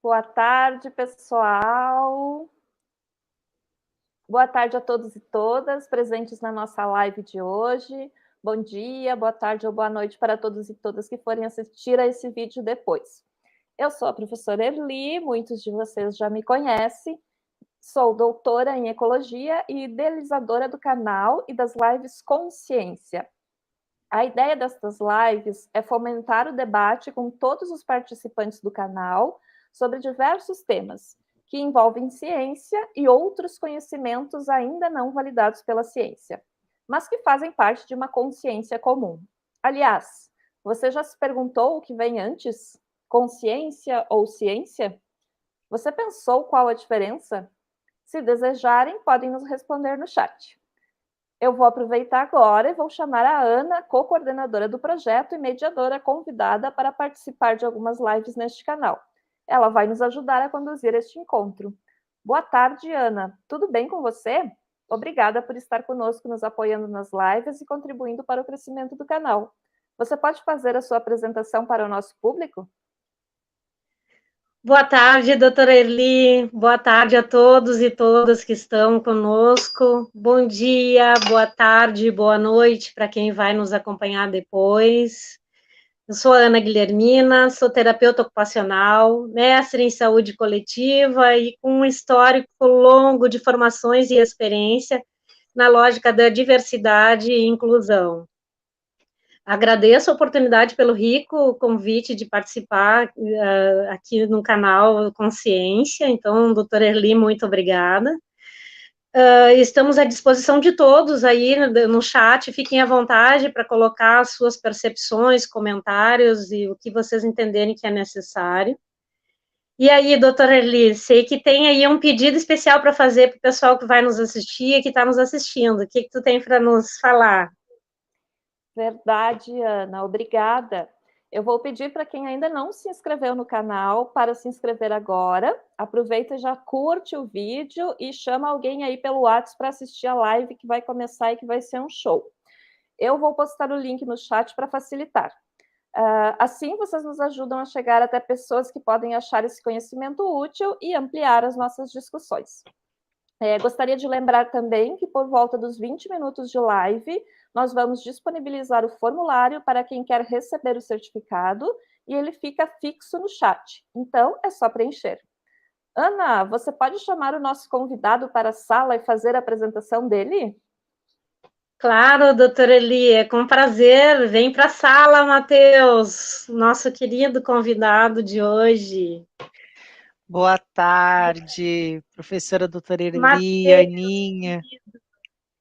Boa tarde, pessoal. Boa tarde a todos e todas presentes na nossa live de hoje. Bom dia, boa tarde ou boa noite para todos e todas que forem assistir a esse vídeo depois. Eu sou a professora Erli, muitos de vocês já me conhecem. Sou doutora em Ecologia e idealizadora do canal e das lives Consciência. A ideia destas lives é fomentar o debate com todos os participantes do canal sobre diversos temas que envolvem ciência e outros conhecimentos ainda não validados pela ciência, mas que fazem parte de uma consciência comum. Aliás, você já se perguntou o que vem antes? Consciência ou ciência? Você pensou qual a diferença? Se desejarem, podem nos responder no chat. Eu vou aproveitar agora e vou chamar a Ana, co-coordenadora do projeto e mediadora convidada para participar de algumas lives neste canal. Ela vai nos ajudar a conduzir este encontro. Boa tarde, Ana. Tudo bem com você? Obrigada por estar conosco, nos apoiando nas lives e contribuindo para o crescimento do canal. Você pode fazer a sua apresentação para o nosso público? Boa tarde, doutora Erli. Boa tarde a todos e todas que estão conosco. Bom dia, boa tarde, boa noite para quem vai nos acompanhar depois. Eu sou a Ana Guilhermina, sou terapeuta ocupacional, mestre em saúde coletiva e com um histórico longo de formações e experiência na lógica da diversidade e inclusão. Agradeço a oportunidade pelo rico convite de participar aqui no canal Consciência. Então, doutora Erli, muito obrigada. Estamos à disposição de todos aí no chat, fiquem à vontade para colocar as suas percepções, comentários e o que vocês entenderem que é necessário. E aí, doutora Erli, sei que tem aí um pedido especial para fazer para o pessoal que vai nos assistir e que está nos assistindo. O que tu tem para nos falar? Verdade, Ana, obrigada. Eu vou pedir para quem ainda não se inscreveu no canal para se inscrever agora. Aproveita e já curte o vídeo e chama alguém aí pelo WhatsApp para assistir a live que vai começar e que vai ser um show. Eu vou postar o link no chat para facilitar. Assim, vocês nos ajudam a chegar até pessoas que podem achar esse conhecimento útil e ampliar as nossas discussões. Gostaria de lembrar também que por volta dos 20 minutos de live, nós vamos disponibilizar o formulário para quem quer receber o certificado e ele fica fixo no chat. Então, é só preencher. Ana, você pode chamar o nosso convidado para a sala e fazer a apresentação dele? Claro, doutora Eli, é com prazer. Vem para a sala, Matheus, nosso querido convidado de hoje. Boa tarde, professora doutora Erli, Matheus, Aninha.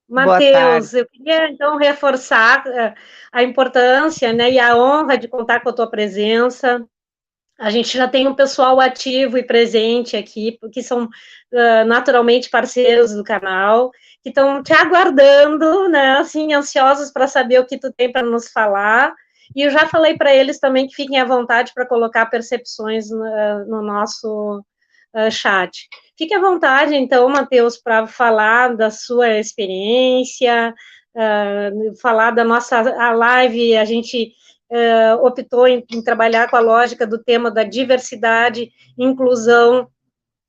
Boa tarde. Matheus, eu queria então reforçar a importância, né, e a honra de contar com a tua presença. A gente já tem um pessoal ativo e presente aqui, que são naturalmente parceiros do canal, que estão te aguardando, né, assim, ansiosos para saber o que tu tem para nos falar. E eu já falei para eles também que fiquem à vontade para colocar percepções no nosso chat. Fique à vontade, então, Matheus, para falar da sua experiência, falar da nossa a live. A gente optou em trabalhar com a lógica do tema da diversidade e inclusão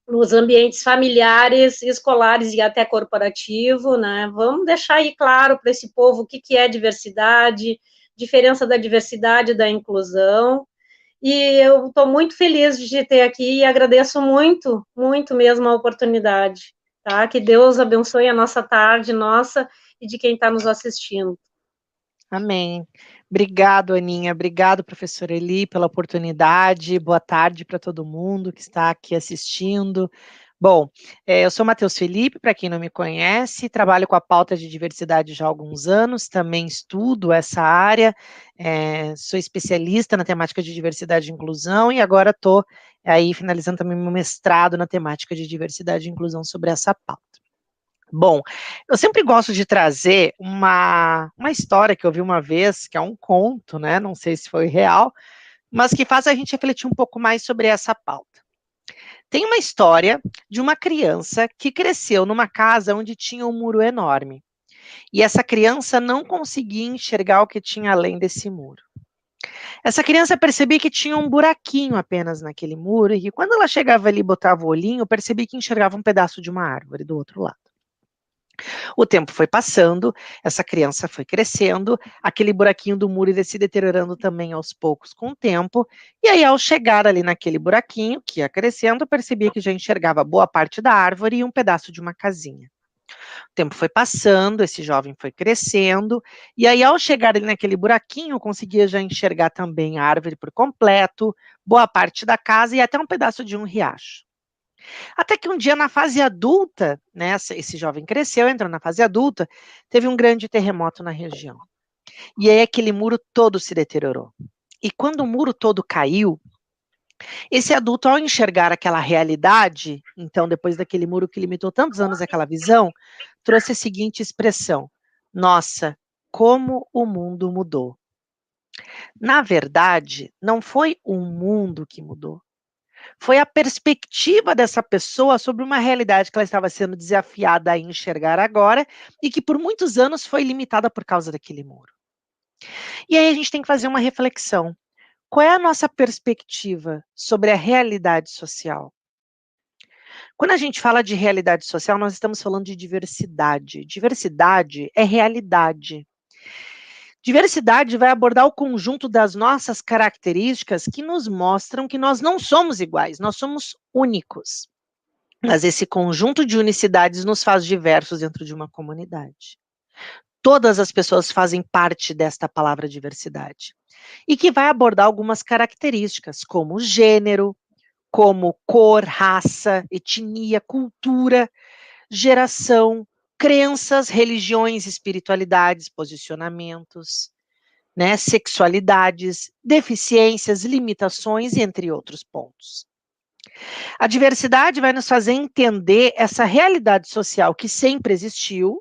nos ambientes familiares, escolares e até corporativo, né? Vamos deixar aí claro para esse povo o que é diversidade, diferença da diversidade e da inclusão. E eu estou muito feliz de ter aqui e agradeço muito, muito mesmo a oportunidade, tá? Que Deus abençoe a nossa tarde, nossa e de quem está nos assistindo. Amém. Obrigado, Aninha. Obrigado, professora Eli, pela oportunidade. Boa tarde para todo mundo que está aqui assistindo. Bom, eu sou Matheus Felipe, para quem não me conhece, trabalho com a pauta de diversidade já há alguns anos, também estudo essa área, sou especialista na temática de diversidade e inclusão, e agora estou aí finalizando também meu mestrado na temática de diversidade e inclusão sobre essa pauta. Bom, eu sempre gosto de trazer uma história que eu vi uma vez, que é um conto, né? Não sei se foi real, mas que faz a gente refletir um pouco mais sobre essa pauta. Tem uma história de uma criança que cresceu numa casa onde tinha um muro enorme. E essa criança não conseguia enxergar o que tinha além desse muro. Essa criança percebia que tinha um buraquinho apenas naquele muro e que quando ela chegava ali e botava o olhinho, percebia que enxergava um pedaço de uma árvore do outro lado. O tempo foi passando, essa criança foi crescendo, aquele buraquinho do muro ia se deteriorando também aos poucos com o tempo, e aí ao chegar ali naquele buraquinho, que ia crescendo, percebia que já enxergava boa parte da árvore e um pedaço de uma casinha. O tempo foi passando, esse jovem foi crescendo, e aí ao chegar ali naquele buraquinho, conseguia já enxergar também a árvore por completo, boa parte da casa e até um pedaço de um riacho. Até que um dia na fase adulta, né, esse jovem cresceu, entrou na fase adulta, teve um grande terremoto na região. E aí aquele muro todo se deteriorou. E quando o muro todo caiu, esse adulto, ao enxergar aquela realidade, então depois daquele muro que limitou tantos anos aquela visão, trouxe a seguinte expressão: nossa, como o mundo mudou. Na verdade, não foi o mundo que mudou. Foi a perspectiva dessa pessoa sobre uma realidade que ela estava sendo desafiada a enxergar agora e que por muitos anos foi limitada por causa daquele muro. E aí a gente tem que fazer uma reflexão. Qual é a nossa perspectiva sobre a realidade social? Quando a gente fala de realidade social, nós estamos falando de diversidade. Diversidade é realidade. Diversidade vai abordar o conjunto das nossas características que nos mostram que nós não somos iguais, nós somos únicos. Mas esse conjunto de unicidades nos faz diversos dentro de uma comunidade. Todas as pessoas fazem parte desta palavra diversidade. E que vai abordar algumas características, como gênero, como cor, raça, etnia, cultura, geração, crenças, religiões, espiritualidades, posicionamentos, né, sexualidades, deficiências, limitações, entre outros pontos. A diversidade vai nos fazer entender essa realidade social que sempre existiu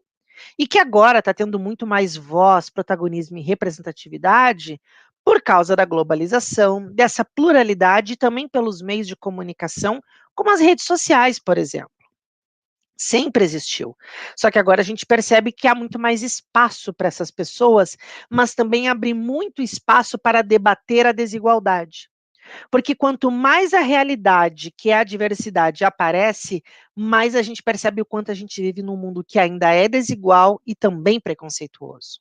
e que agora está tendo muito mais voz, protagonismo e representatividade por causa da globalização, dessa pluralidade e também pelos meios de comunicação, como as redes sociais, por exemplo. Sempre existiu. Só que agora a gente percebe que há muito mais espaço para essas pessoas, mas também abre muito espaço para debater a desigualdade. Porque quanto mais a realidade, que é a diversidade, aparece, mais a gente percebe o quanto a gente vive num mundo que ainda é desigual e também preconceituoso.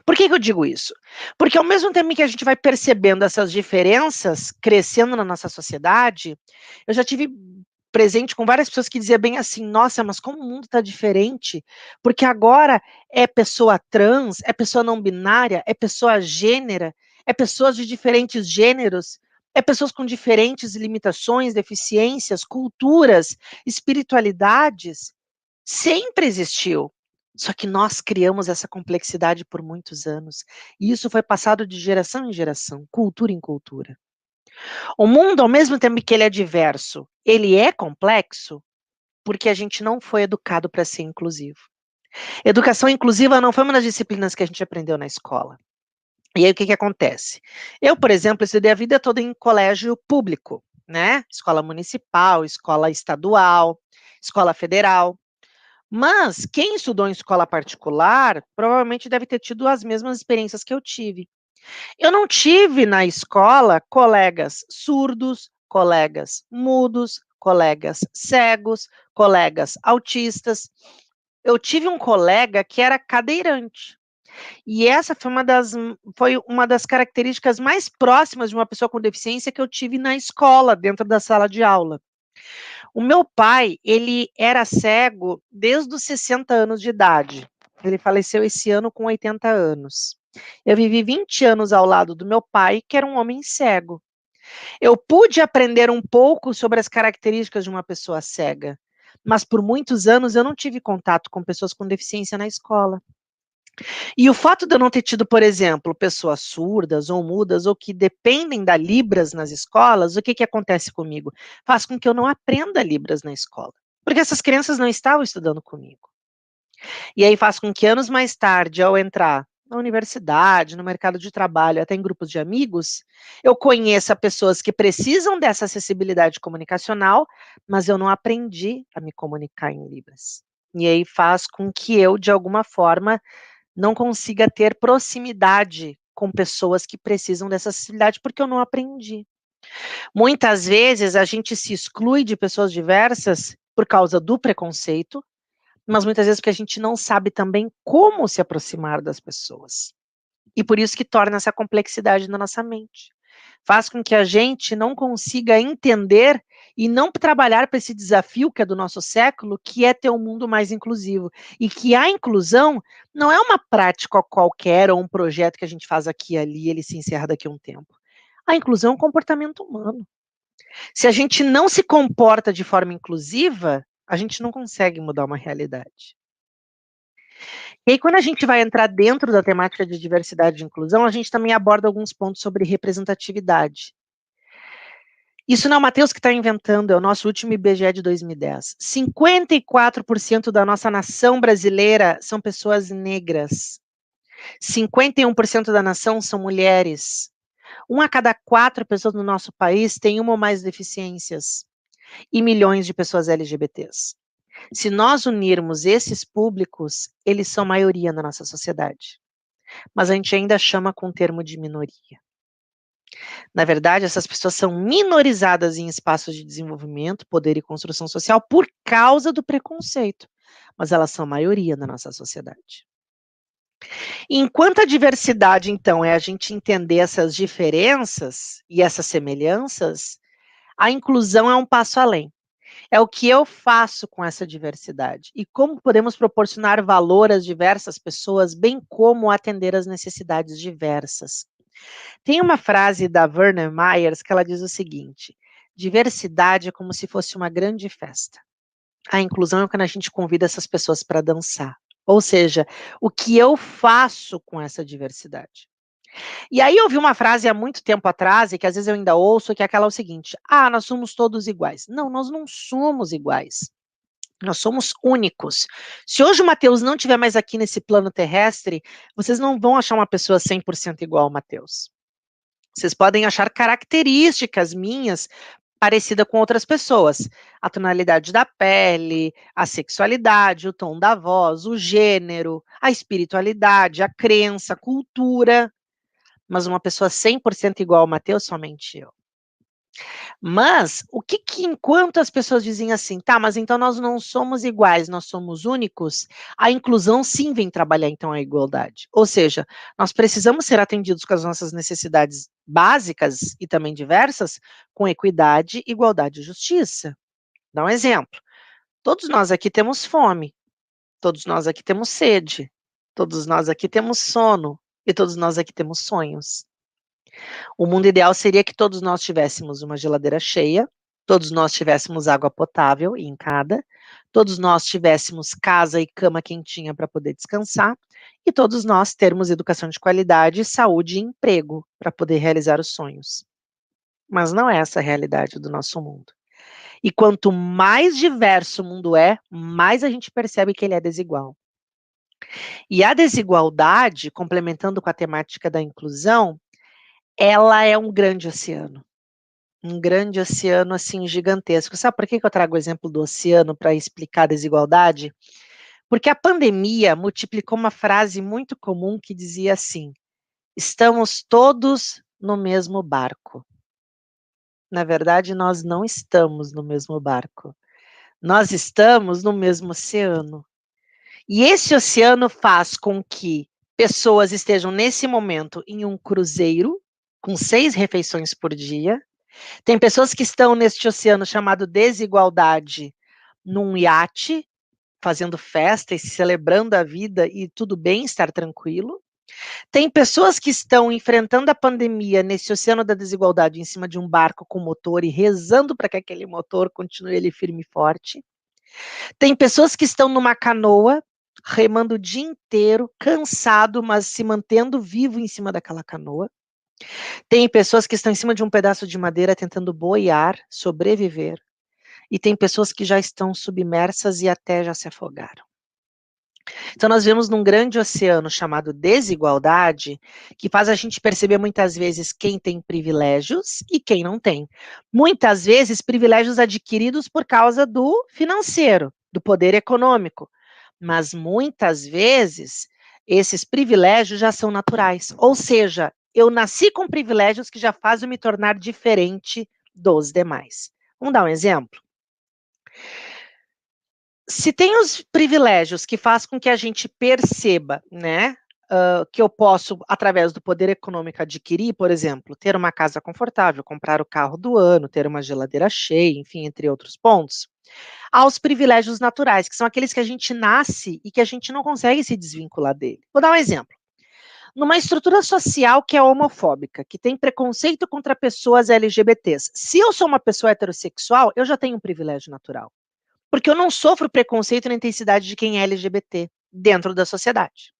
Por que eu digo isso? Porque ao mesmo tempo que a gente vai percebendo essas diferenças crescendo na nossa sociedade, eu já tive presente com várias pessoas que diziam bem assim, nossa, mas como o mundo está diferente, porque agora é pessoa trans, é pessoa não binária, é pessoa gênera, é pessoas de diferentes gêneros, é pessoas com diferentes limitações, deficiências, culturas, espiritualidades, sempre existiu. Só que nós criamos essa complexidade por muitos anos, e isso foi passado de geração em geração, cultura em cultura. O mundo, ao mesmo tempo que ele é diverso, ele é complexo porque a gente não foi educado para ser inclusivo. Educação inclusiva não foi uma das disciplinas que a gente aprendeu na escola. E aí o que acontece? Eu, por exemplo, estudei a vida toda em colégio público, né? Escola municipal, escola estadual, escola federal. Mas quem estudou em escola particular provavelmente deve ter tido as mesmas experiências que eu tive. Eu não tive na escola colegas surdos, colegas mudos, colegas cegos, colegas autistas. Eu tive um colega que era cadeirante. E essa foi uma das características mais próximas de uma pessoa com deficiência que eu tive na escola, dentro da sala de aula. O meu pai, ele era cego desde os 60 anos de idade. Ele faleceu esse ano com 80 anos. Eu vivi 20 anos ao lado do meu pai, que era um homem cego. Eu pude aprender um pouco sobre as características de uma pessoa cega, mas por muitos anos eu não tive contato com pessoas com deficiência na escola. E o fato de eu não ter tido, por exemplo, pessoas surdas ou mudas ou que dependem da Libras nas escolas, o que acontece comigo? Faz com que eu não aprenda Libras na escola, porque essas crianças não estavam estudando comigo. E aí faz com que anos mais tarde, ao entrar na universidade, no mercado de trabalho, até em grupos de amigos, eu conheça pessoas que precisam dessa acessibilidade comunicacional, mas eu não aprendi a me comunicar em Libras. E aí faz com que eu, de alguma forma, não consiga ter proximidade com pessoas que precisam dessa acessibilidade porque eu não aprendi. Muitas vezes a gente se exclui de pessoas diversas por causa do preconceito, mas muitas vezes porque a gente não sabe também como se aproximar das pessoas. E por isso que torna essa complexidade na nossa mente. Faz com que a gente não consiga entender e não trabalhar para esse desafio que é do nosso século, que é ter um mundo mais inclusivo. E que a inclusão não é uma prática qualquer ou um projeto que a gente faz aqui e ali e ele se encerra daqui a um tempo. A inclusão é um comportamento humano. Se a gente não se comporta de forma inclusiva, a gente não consegue mudar uma realidade. E aí, quando a gente vai entrar dentro da temática de diversidade e inclusão, a gente também aborda alguns pontos sobre representatividade. Isso não é o Matheus que está inventando, é o nosso último IBGE de 2010. 54% da nossa nação brasileira são pessoas negras. 51% da nação são mulheres. 1 a cada 4 pessoas no nosso país tem uma ou mais deficiências. E milhões de pessoas LGBTs. Se nós unirmos esses públicos, eles são maioria na nossa sociedade. Mas a gente ainda chama com o termo de minoria. Na verdade, essas pessoas são minorizadas em espaços de desenvolvimento, poder e construção social por causa do preconceito. Mas elas são maioria na nossa sociedade. Enquanto a diversidade, então, é a gente entender essas diferenças e essas semelhanças, a inclusão é um passo além. É o que eu faço com essa diversidade e como podemos proporcionar valor às diversas pessoas, bem como atender às necessidades diversas. Tem uma frase da Verna Myers que ela diz o seguinte: diversidade é como se fosse uma grande festa. A inclusão é quando a gente convida essas pessoas para dançar. Ou seja, o que eu faço com essa diversidade. E aí eu ouvi uma frase há muito tempo atrás, e que às vezes eu ainda ouço, que é aquela o seguinte: nós somos todos iguais. Não, nós não somos iguais. Nós somos únicos. Se hoje o Matheus não estiver mais aqui nesse plano terrestre, vocês não vão achar uma pessoa 100% igual ao Matheus. Vocês podem achar características minhas parecida com outras pessoas. A tonalidade da pele, a sexualidade, o tom da voz, o gênero, a espiritualidade, a crença, a cultura. Mas uma pessoa 100% igual ao Matheus, somente eu. Mas, o que enquanto as pessoas dizem assim, tá, mas então nós não somos iguais, nós somos únicos, a inclusão sim vem trabalhar então a igualdade. Ou seja, nós precisamos ser atendidos com as nossas necessidades básicas e também diversas, com equidade, igualdade e justiça. Dá um exemplo. Todos nós aqui temos fome, todos nós aqui temos sede, todos nós aqui temos sono e todos nós aqui temos sonhos. O mundo ideal seria que todos nós tivéssemos uma geladeira cheia, todos nós tivéssemos água potável em cada, todos nós tivéssemos casa e cama quentinha para poder descansar, e todos nós termos educação de qualidade, saúde e emprego para poder realizar os sonhos. Mas não é essa a realidade do nosso mundo. E quanto mais diverso o mundo é, mais a gente percebe que ele é desigual. E a desigualdade, complementando com a temática da inclusão, ela é um grande oceano assim gigantesco. Sabe por que eu trago o exemplo do oceano para explicar a desigualdade? Porque a pandemia multiplicou uma frase muito comum que dizia assim: estamos todos no mesmo barco. Na verdade, nós não estamos no mesmo barco. Nós estamos no mesmo oceano. E esse oceano faz com que pessoas estejam nesse momento em um cruzeiro, com 6 refeições por dia. Tem pessoas que estão neste oceano chamado desigualdade, num iate, fazendo festa e celebrando a vida e tudo bem, estar tranquilo. Tem pessoas que estão enfrentando a pandemia nesse oceano da desigualdade em cima de um barco com motor e rezando para que aquele motor continue ele firme e forte. Tem pessoas que estão numa canoa, remando o dia inteiro, cansado, mas se mantendo vivo em cima daquela canoa. Tem pessoas que estão em cima de um pedaço de madeira tentando boiar, sobreviver. E tem pessoas que já estão submersas e até já se afogaram. Então nós vemos num grande oceano chamado desigualdade, que faz a gente perceber muitas vezes quem tem privilégios e quem não tem. Muitas vezes privilégios adquiridos por causa do financeiro, do poder econômico. Mas muitas vezes esses privilégios já são naturais. Ou seja, eu nasci com privilégios que já fazem me tornar diferente dos demais. Vamos dar um exemplo? Se tem os privilégios que faz com que a gente perceba, né, que eu posso, através do poder econômico, adquirir, por exemplo, ter uma casa confortável, comprar o carro do ano, ter uma geladeira cheia, enfim, entre outros pontos, há os privilégios naturais, que são aqueles que a gente nasce e que a gente não consegue se desvincular dele. Vou dar um exemplo. Numa estrutura social que é homofóbica, que tem preconceito contra pessoas LGBTs, se eu sou uma pessoa heterossexual, eu já tenho um privilégio natural. Porque eu não sofro preconceito na intensidade de quem é LGBT dentro da sociedade.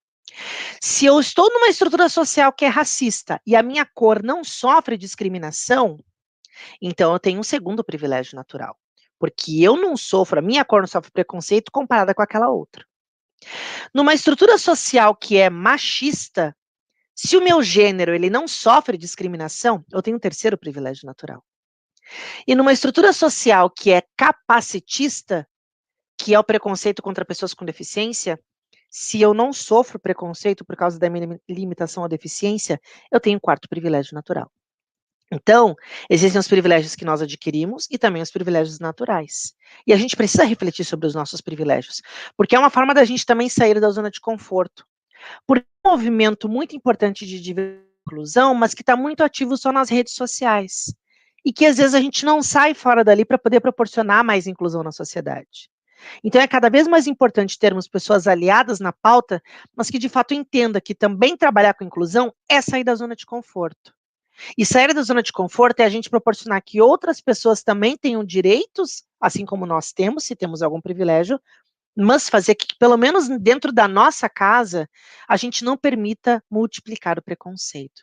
Se eu estou numa estrutura social que é racista e a minha cor não sofre discriminação, então eu tenho um segundo privilégio natural. Porque eu não sofro, a minha cor não sofre preconceito comparada com aquela outra. Numa estrutura social que é machista, se o meu gênero ele não sofre discriminação, eu tenho um terceiro privilégio natural. E numa estrutura social que é capacitista, que é o preconceito contra pessoas com deficiência, se eu não sofro preconceito por causa da minha limitação à deficiência, eu tenho um quarto privilégio natural. Então, existem os privilégios que nós adquirimos e também os privilégios naturais. E a gente precisa refletir sobre os nossos privilégios, porque é uma forma da gente também sair da zona de conforto. Porque é um movimento muito importante de diversidade e inclusão, mas que está muito ativo só nas redes sociais. E que às vezes a gente não sai fora dali para poder proporcionar mais inclusão na sociedade. Então é cada vez mais importante termos pessoas aliadas na pauta, mas que de fato entenda que também trabalhar com inclusão é sair da zona de conforto. E sair da zona de conforto é a gente proporcionar que outras pessoas também tenham direitos, assim como nós temos, se temos algum privilégio, mas fazer que, pelo menos dentro da nossa casa, a gente não permita multiplicar o preconceito.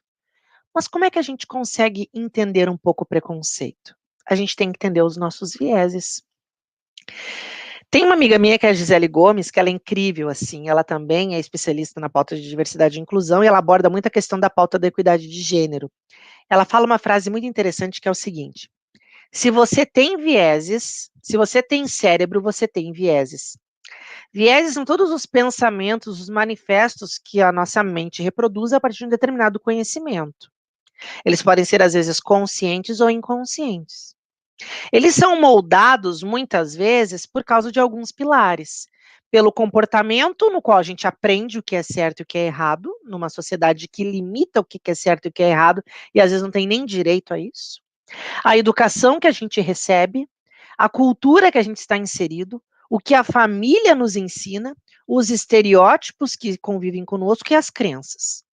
Mas como é que a gente consegue entender um pouco o preconceito? A gente tem que entender os nossos vieses. Tem uma amiga minha que é a Gisele Gomes, que ela é incrível, assim, ela também é especialista na pauta de diversidade e inclusão, e ela aborda muito a questão da pauta da equidade de gênero. Ela fala uma frase muito interessante que é o seguinte: se você tem vieses, se você tem cérebro, você tem vieses. Vieses são todos os pensamentos, os manifestos que a nossa mente reproduz a partir de um determinado conhecimento. Eles podem ser, às vezes, conscientes ou inconscientes. Eles são moldados, muitas vezes, por causa de alguns pilares. Pelo comportamento, no qual a gente aprende o que é certo e o que é errado, numa sociedade que limita o que é certo e o que é errado, e às vezes não tem nem direito a isso. A educação que a gente recebe, a cultura que a gente está inserido, o que a família nos ensina, os estereótipos que convivem conosco e as crenças.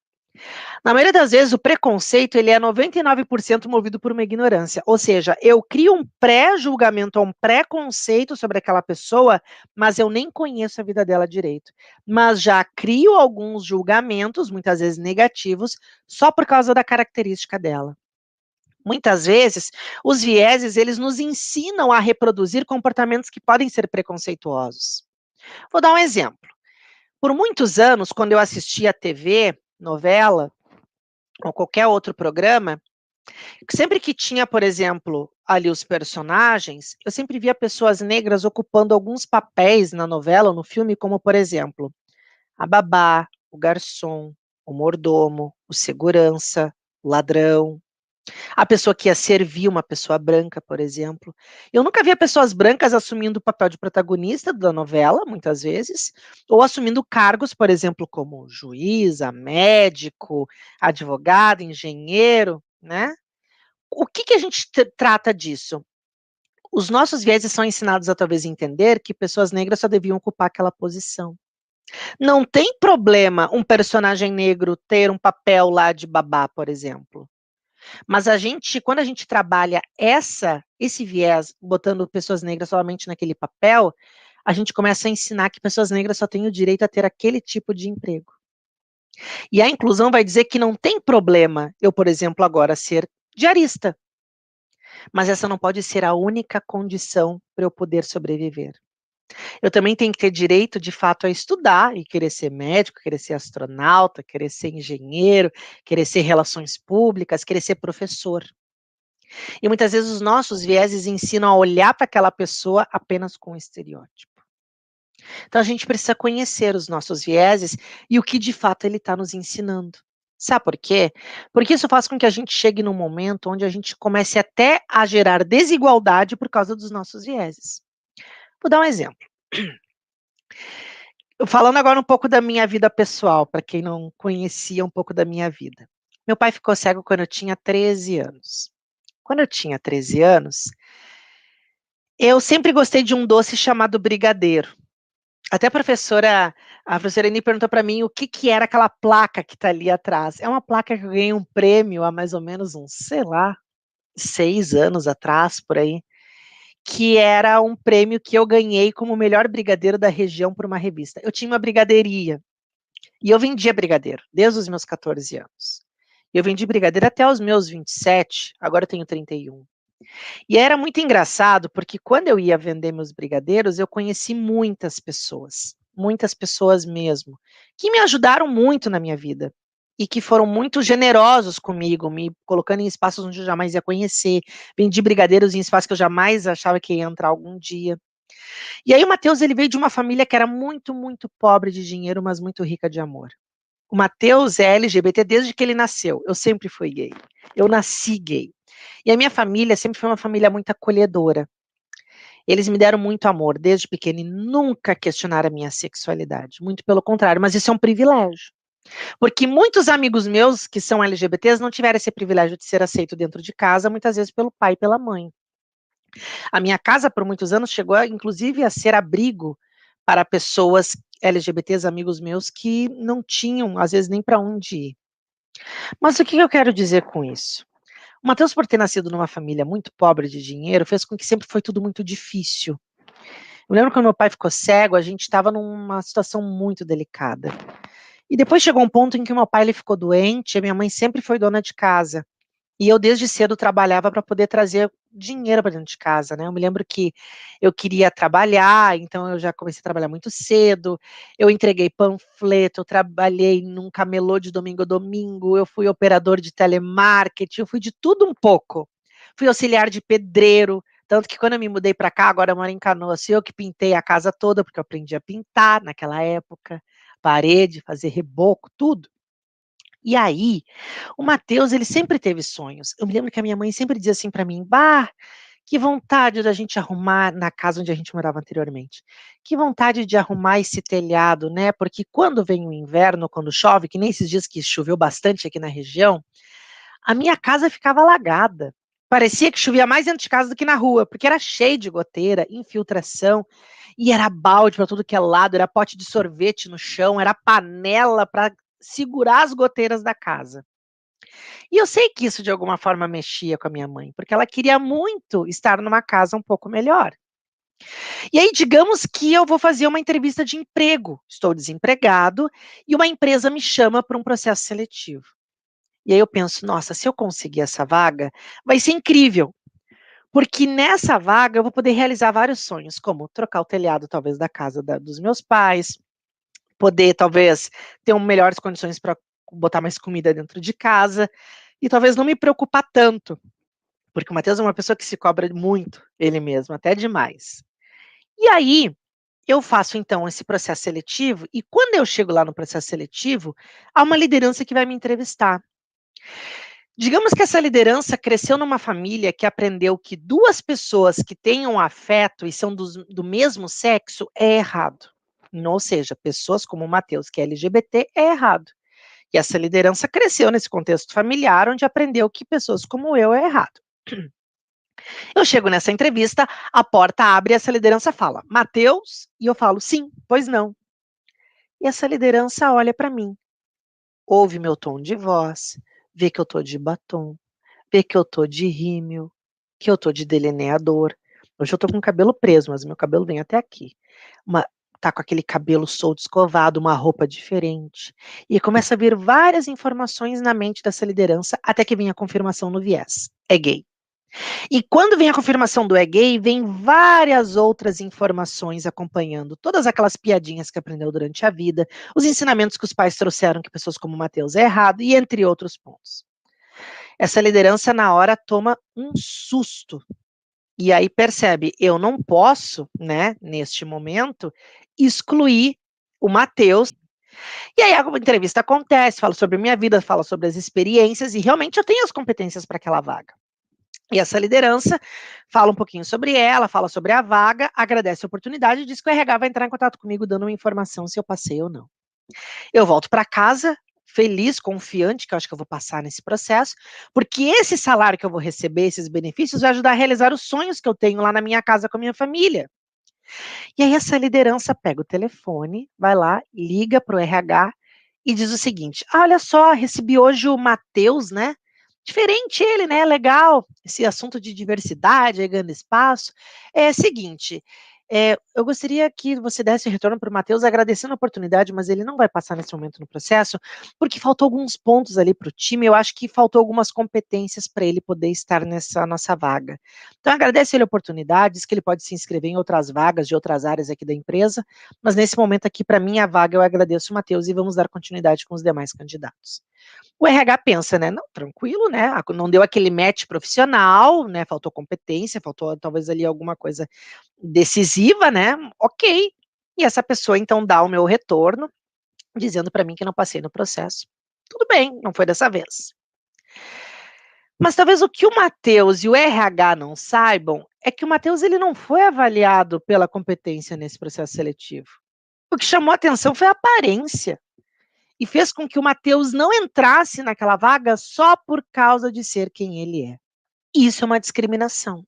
Na maioria das vezes, o preconceito ele é 99% movido por uma ignorância. Ou seja, eu crio um pré-julgamento, um preconceito sobre aquela pessoa, mas eu nem conheço a vida dela direito. Mas já crio alguns julgamentos, muitas vezes negativos, só por causa da característica dela. Muitas vezes, os vieses, eles nos ensinam a reproduzir comportamentos que podem ser preconceituosos. Vou dar um exemplo. Por muitos anos, quando eu assistia TV, novela, ou qualquer outro programa, sempre que tinha, por exemplo, ali os personagens, eu sempre via pessoas negras ocupando alguns papéis na novela ou no filme, como, por exemplo, a babá, o garçom, o mordomo, o segurança, o ladrão, a pessoa que ia servir uma pessoa branca, por exemplo. Eu nunca via pessoas brancas assumindo o papel de protagonista da novela, muitas vezes, ou assumindo cargos, por exemplo, como juíza, médico, advogado, engenheiro, né? O que a gente trata disso? Os nossos vieses são ensinados a talvez entender que pessoas negras só deviam ocupar aquela posição. Não tem problema um personagem negro ter um papel lá de babá, por exemplo. Mas quando a gente trabalha esse viés, botando pessoas negras somente naquele papel, a gente começa a ensinar que pessoas negras só têm o direito a ter aquele tipo de emprego. E a inclusão vai dizer que não tem problema eu, por exemplo, agora ser diarista. Mas essa não pode ser a única condição para eu poder sobreviver. Eu também tenho que ter direito, de fato, a estudar e querer ser médico, querer ser astronauta, querer ser engenheiro, querer ser relações públicas, querer ser professor. E muitas vezes os nossos vieses ensinam a olhar para aquela pessoa apenas com um estereótipo. Então a gente precisa conhecer os nossos vieses e o que de fato ele está nos ensinando. Sabe por quê? Porque isso faz com que a gente chegue num momento onde a gente comece até a gerar desigualdade por causa dos nossos vieses. Vou dar um exemplo. Falando agora um pouco da minha vida pessoal, para quem não conhecia um pouco da minha vida. Meu pai ficou cego quando eu tinha 13 anos. Quando eu tinha 13 anos, eu sempre gostei de um doce chamado brigadeiro. Até a professora Eni perguntou para mim o que que era aquela placa que está ali atrás. É uma placa que eu ganhei um prêmio há mais ou menos uns, sei lá, 6 anos atrás, por aí, que era um prêmio que eu ganhei como o melhor brigadeiro da região por uma revista. Eu tinha uma brigadeiria e eu vendia brigadeiro desde os meus 14 anos. Eu vendi brigadeiro até os meus 27, agora eu tenho 31. E era muito engraçado, porque quando eu ia vender meus brigadeiros, eu conheci muitas pessoas mesmo, que me ajudaram muito na minha vida. E que foram muito generosos comigo, me colocando em espaços onde eu jamais ia conhecer. Vendi brigadeiros em espaços que eu jamais achava que ia entrar algum dia. E aí o Matheus, ele veio de uma família que era muito, muito pobre de dinheiro, mas muito rica de amor. O Matheus é LGBT desde que ele nasceu. Eu sempre fui gay. Eu nasci gay. E a minha família sempre foi uma família muito acolhedora. Eles me deram muito amor desde pequeno e nunca questionaram a minha sexualidade. Muito pelo contrário, mas isso é um privilégio. Porque muitos amigos meus que são LGBTs não tiveram esse privilégio de ser aceito dentro de casa, muitas vezes pelo pai e pela mãe. A minha casa, por muitos anos, chegou, inclusive, a ser abrigo para pessoas LGBTs, amigos meus, que não tinham, às vezes, nem para onde ir. Mas o que eu quero dizer com isso? O Matheus, por ter nascido numa família muito pobre de dinheiro, fez com que sempre foi tudo muito difícil. Eu lembro quando meu pai ficou cego, a gente estava numa situação muito delicada. E depois chegou um ponto em que o meu pai ele ficou doente, e a minha mãe sempre foi dona de casa. E eu desde cedo trabalhava para poder trazer dinheiro para dentro de casa, né? Eu me lembro que eu queria trabalhar, então eu já comecei a trabalhar muito cedo. Eu entreguei panfleto, eu trabalhei num camelô de domingo a domingo, eu fui operador de telemarketing, eu fui de tudo um pouco. Fui auxiliar de pedreiro, tanto que quando eu me mudei para cá, agora eu moro em Canoas, eu que pintei a casa toda, porque eu aprendi a pintar naquela época, parede, fazer reboco, tudo. E aí, o Matheus, ele sempre teve sonhos. Eu me lembro que a minha mãe sempre dizia assim para mim: "Bah, que vontade da gente arrumar na casa onde a gente morava anteriormente. Que vontade de arrumar esse telhado, né? Porque quando vem o inverno, quando chove, que nem esses dias que choveu bastante aqui na região, a minha casa ficava alagada. Parecia que chovia mais dentro de casa do que na rua, porque era cheio de goteira, infiltração, e era balde para tudo que é lado, era pote de sorvete no chão, era panela para segurar as goteiras da casa. E eu sei que isso de alguma forma mexia com a minha mãe, porque ela queria muito estar numa casa um pouco melhor. E aí, digamos que eu vou fazer uma entrevista de emprego, estou desempregado, e uma empresa me chama para um processo seletivo. E aí eu penso, nossa, se eu conseguir essa vaga, vai ser incrível, porque nessa vaga eu vou poder realizar vários sonhos, como trocar o telhado talvez da casa dos meus pais, poder talvez ter melhores condições para botar mais comida dentro de casa, e talvez não me preocupar tanto, porque o Matheus é uma pessoa que se cobra muito, ele mesmo, até demais. E aí, eu faço então esse processo seletivo, e quando eu chego lá no processo seletivo, há uma liderança que vai me entrevistar. Digamos que essa liderança cresceu numa família que aprendeu que duas pessoas que tenham afeto e são do mesmo sexo é errado. Ou seja, pessoas como o Matheus, que é LGBT, é errado. E essa liderança cresceu nesse contexto familiar, onde aprendeu que pessoas como eu é errado. Eu chego nessa entrevista, a porta abre e essa liderança fala, Matheus? E eu falo, sim, pois não. E essa liderança olha para mim, ouve meu tom de voz, vê que eu tô de batom, vê que eu tô de rímel, que eu tô de delineador. Hoje eu tô com o cabelo preso, mas meu cabelo vem até aqui. Tá com aquele cabelo solto, escovado, uma roupa diferente. E começa a vir várias informações na mente dessa liderança, até que vem a confirmação no viés. É gay. E quando vem a confirmação do é gay, vem várias outras informações acompanhando, todas aquelas piadinhas que aprendeu durante a vida, os ensinamentos que os pais trouxeram que pessoas como Matheus é errado, e entre outros pontos. Essa liderança, na hora, toma um susto. E aí percebe, eu não posso, né, neste momento, excluir o Matheus. E aí a entrevista acontece, falo sobre a minha vida, falo sobre as experiências, e realmente eu tenho as competências para aquela vaga. E essa liderança fala um pouquinho sobre ela, fala sobre a vaga, agradece a oportunidade e diz que o RH vai entrar em contato comigo dando uma informação se eu passei ou não. Eu volto para casa, feliz, confiante, que eu acho que eu vou passar nesse processo, porque esse salário que eu vou receber, esses benefícios, vai ajudar a realizar os sonhos que eu tenho lá na minha casa com a minha família. E aí essa liderança pega o telefone, vai lá, liga para o RH e diz o seguinte: olha só, recebi hoje o Matheus, né? Diferente ele, né? Legal, esse assunto de diversidade, ganhando espaço. É o seguinte, eu gostaria que você desse retorno para o Matheus agradecendo a oportunidade, mas ele não vai passar nesse momento no processo, porque faltou alguns pontos ali para o time, eu acho que faltou algumas competências para ele poder estar nessa nossa vaga. Então, agradece ele a oportunidade, diz que ele pode se inscrever em outras vagas de outras áreas aqui da empresa, mas nesse momento aqui, para mim, a vaga, eu agradeço o Matheus e vamos dar continuidade com os demais candidatos. O RH pensa, né, não, tranquilo, né, não deu aquele match profissional, né, faltou competência, faltou talvez ali alguma coisa decisiva, né, ok. E essa pessoa, então, dá o meu retorno, dizendo para mim que não passei no processo. Tudo bem, não foi dessa vez. Mas talvez o que o Matheus e o RH não saibam é que o Matheus ele não foi avaliado pela competência nesse processo seletivo. O que chamou a atenção foi a aparência. E fez com que o Matheus não entrasse naquela vaga só por causa de ser quem ele é. Isso é uma discriminação.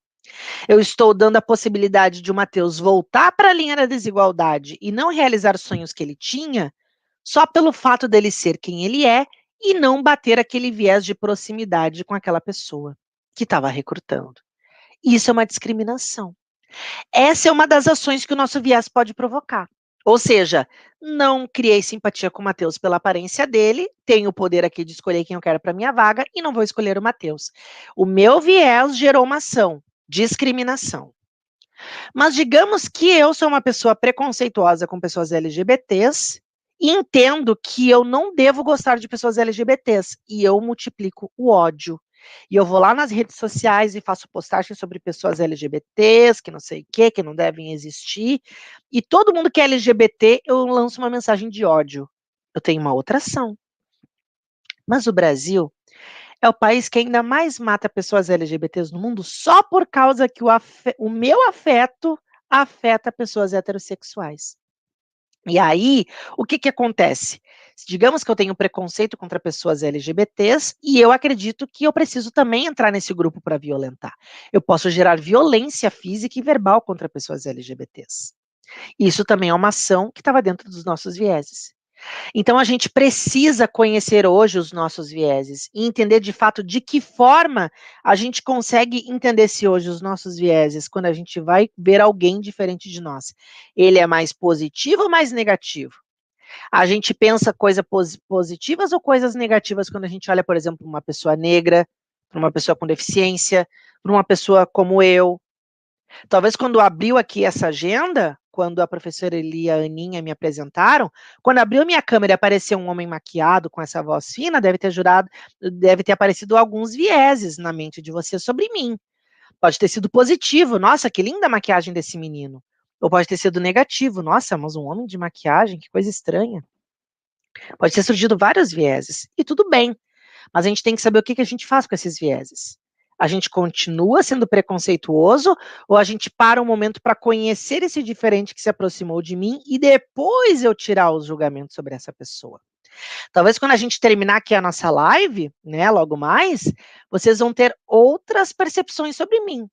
Eu estou dando a possibilidade de o Matheus voltar para a linha da desigualdade e não realizar os sonhos que ele tinha, só pelo fato dele ser quem ele é e não bater aquele viés de proximidade com aquela pessoa que estava recrutando. Isso é uma discriminação. Essa é uma das ações que o nosso viés pode provocar. Ou seja, não criei simpatia com o Matheus pela aparência dele, tenho o poder aqui de escolher quem eu quero para minha vaga e não vou escolher o Matheus. O meu viés gerou uma ação, discriminação. Mas digamos que eu sou uma pessoa preconceituosa com pessoas LGBTs e entendo que eu não devo gostar de pessoas LGBTs e eu multiplico o ódio. E eu vou lá nas redes sociais e faço postagens sobre pessoas LGBTs, que não sei o que não devem existir. E todo mundo que é LGBT, eu lanço uma mensagem de ódio. Eu tenho uma outra ação. Mas o Brasil é o país que ainda mais mata pessoas LGBTs no mundo só por causa que o meu afeto afeta pessoas heterossexuais. E aí, o que que acontece? Digamos que eu tenho preconceito contra pessoas LGBTs e eu acredito que eu preciso também entrar nesse grupo para violentar. Eu posso gerar violência física e verbal contra pessoas LGBTs. Isso também é uma ação que estava dentro dos nossos vieses. Então a gente precisa conhecer hoje os nossos vieses e entender de fato de que forma a gente consegue entender se hoje os nossos vieses, quando a gente vai ver alguém diferente de nós, ele é mais positivo ou mais negativo? A gente pensa coisas positivas ou coisas negativas quando a gente olha, por exemplo, uma pessoa negra, para uma pessoa com deficiência, para uma pessoa como eu? Talvez quando abriu aqui essa agenda, quando a professora Eli e a Aninha me apresentaram, quando abriu minha câmera e apareceu um homem maquiado com essa voz fina, deve ter aparecido alguns vieses na mente de você sobre mim. Pode ter sido positivo, nossa, que linda a maquiagem desse menino. Ou pode ter sido negativo, nossa, mas um homem de maquiagem, que coisa estranha. Pode ter surgido vários vieses, e tudo bem, mas a gente tem que saber o que a gente faz com esses vieses. A gente continua sendo preconceituoso ou a gente para um momento para conhecer esse diferente que se aproximou de mim e depois eu tirar os julgamentos sobre essa pessoa? Talvez quando a gente terminar aqui a nossa live, né, logo mais, vocês vão ter outras percepções sobre mim.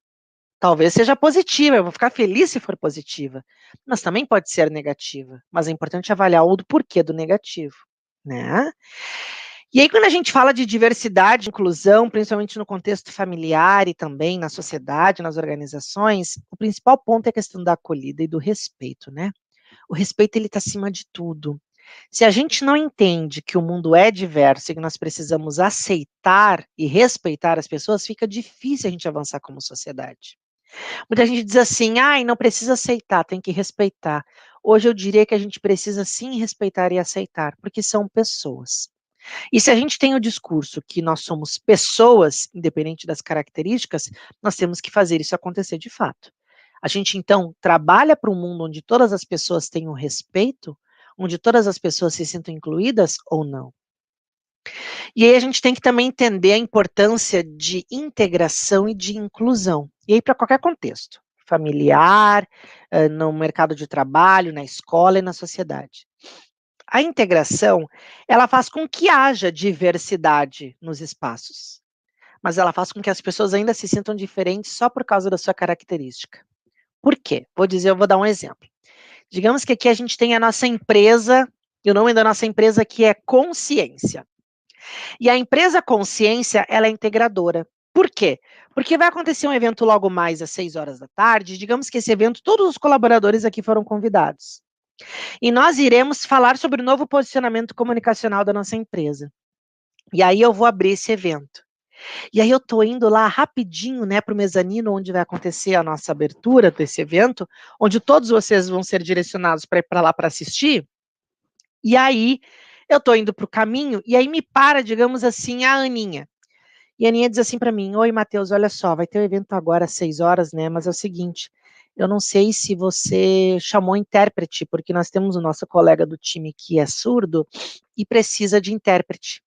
Talvez seja positiva, eu vou ficar feliz se for positiva, mas também pode ser negativa. Mas é importante avaliar o porquê do negativo, né? E aí, quando a gente fala de diversidade, inclusão, principalmente no contexto familiar e também na sociedade, nas organizações, o principal ponto é a questão da acolhida e do respeito, né? O respeito, ele está acima de tudo. Se a gente não entende que o mundo é diverso e que nós precisamos aceitar e respeitar as pessoas, fica difícil a gente avançar como sociedade. Muita gente diz assim, não precisa aceitar, tem que respeitar. Hoje eu diria que a gente precisa sim respeitar e aceitar, porque são pessoas. E se a gente tem o discurso que nós somos pessoas, independente das características, nós temos que fazer isso acontecer de fato. A gente, então, trabalha para um mundo onde todas as pessoas tenham respeito, onde todas as pessoas se sintam incluídas ou não. E aí a gente tem que também entender a importância de integração e de inclusão. E aí para qualquer contexto, familiar, no mercado de trabalho, na escola e na sociedade. A integração, ela faz com que haja diversidade nos espaços, mas ela faz com que as pessoas ainda se sintam diferentes só por causa da sua característica. Por quê? Eu vou dar um exemplo. Digamos que aqui a gente tem a nossa empresa, e o nome da nossa empresa aqui é Consciência. E a empresa Consciência, ela é integradora. Por quê? Porque vai acontecer um evento logo mais às 6 horas da tarde, digamos que esse evento, todos os colaboradores aqui foram convidados. E nós iremos falar sobre o novo posicionamento comunicacional da nossa empresa. E aí eu vou abrir esse evento. E aí eu tô indo lá rapidinho, né, para o mezanino, onde vai acontecer a nossa abertura desse evento, onde todos vocês vão ser direcionados para ir para lá para assistir. E aí eu tô indo para o caminho, e aí me para, digamos assim, a Aninha. E a Aninha diz assim para mim: oi, Matheus, olha só, vai ter um evento agora às 6 horas, né, mas é o seguinte, eu não sei se você chamou intérprete, porque nós temos o nosso colega do time que é surdo e precisa de intérprete.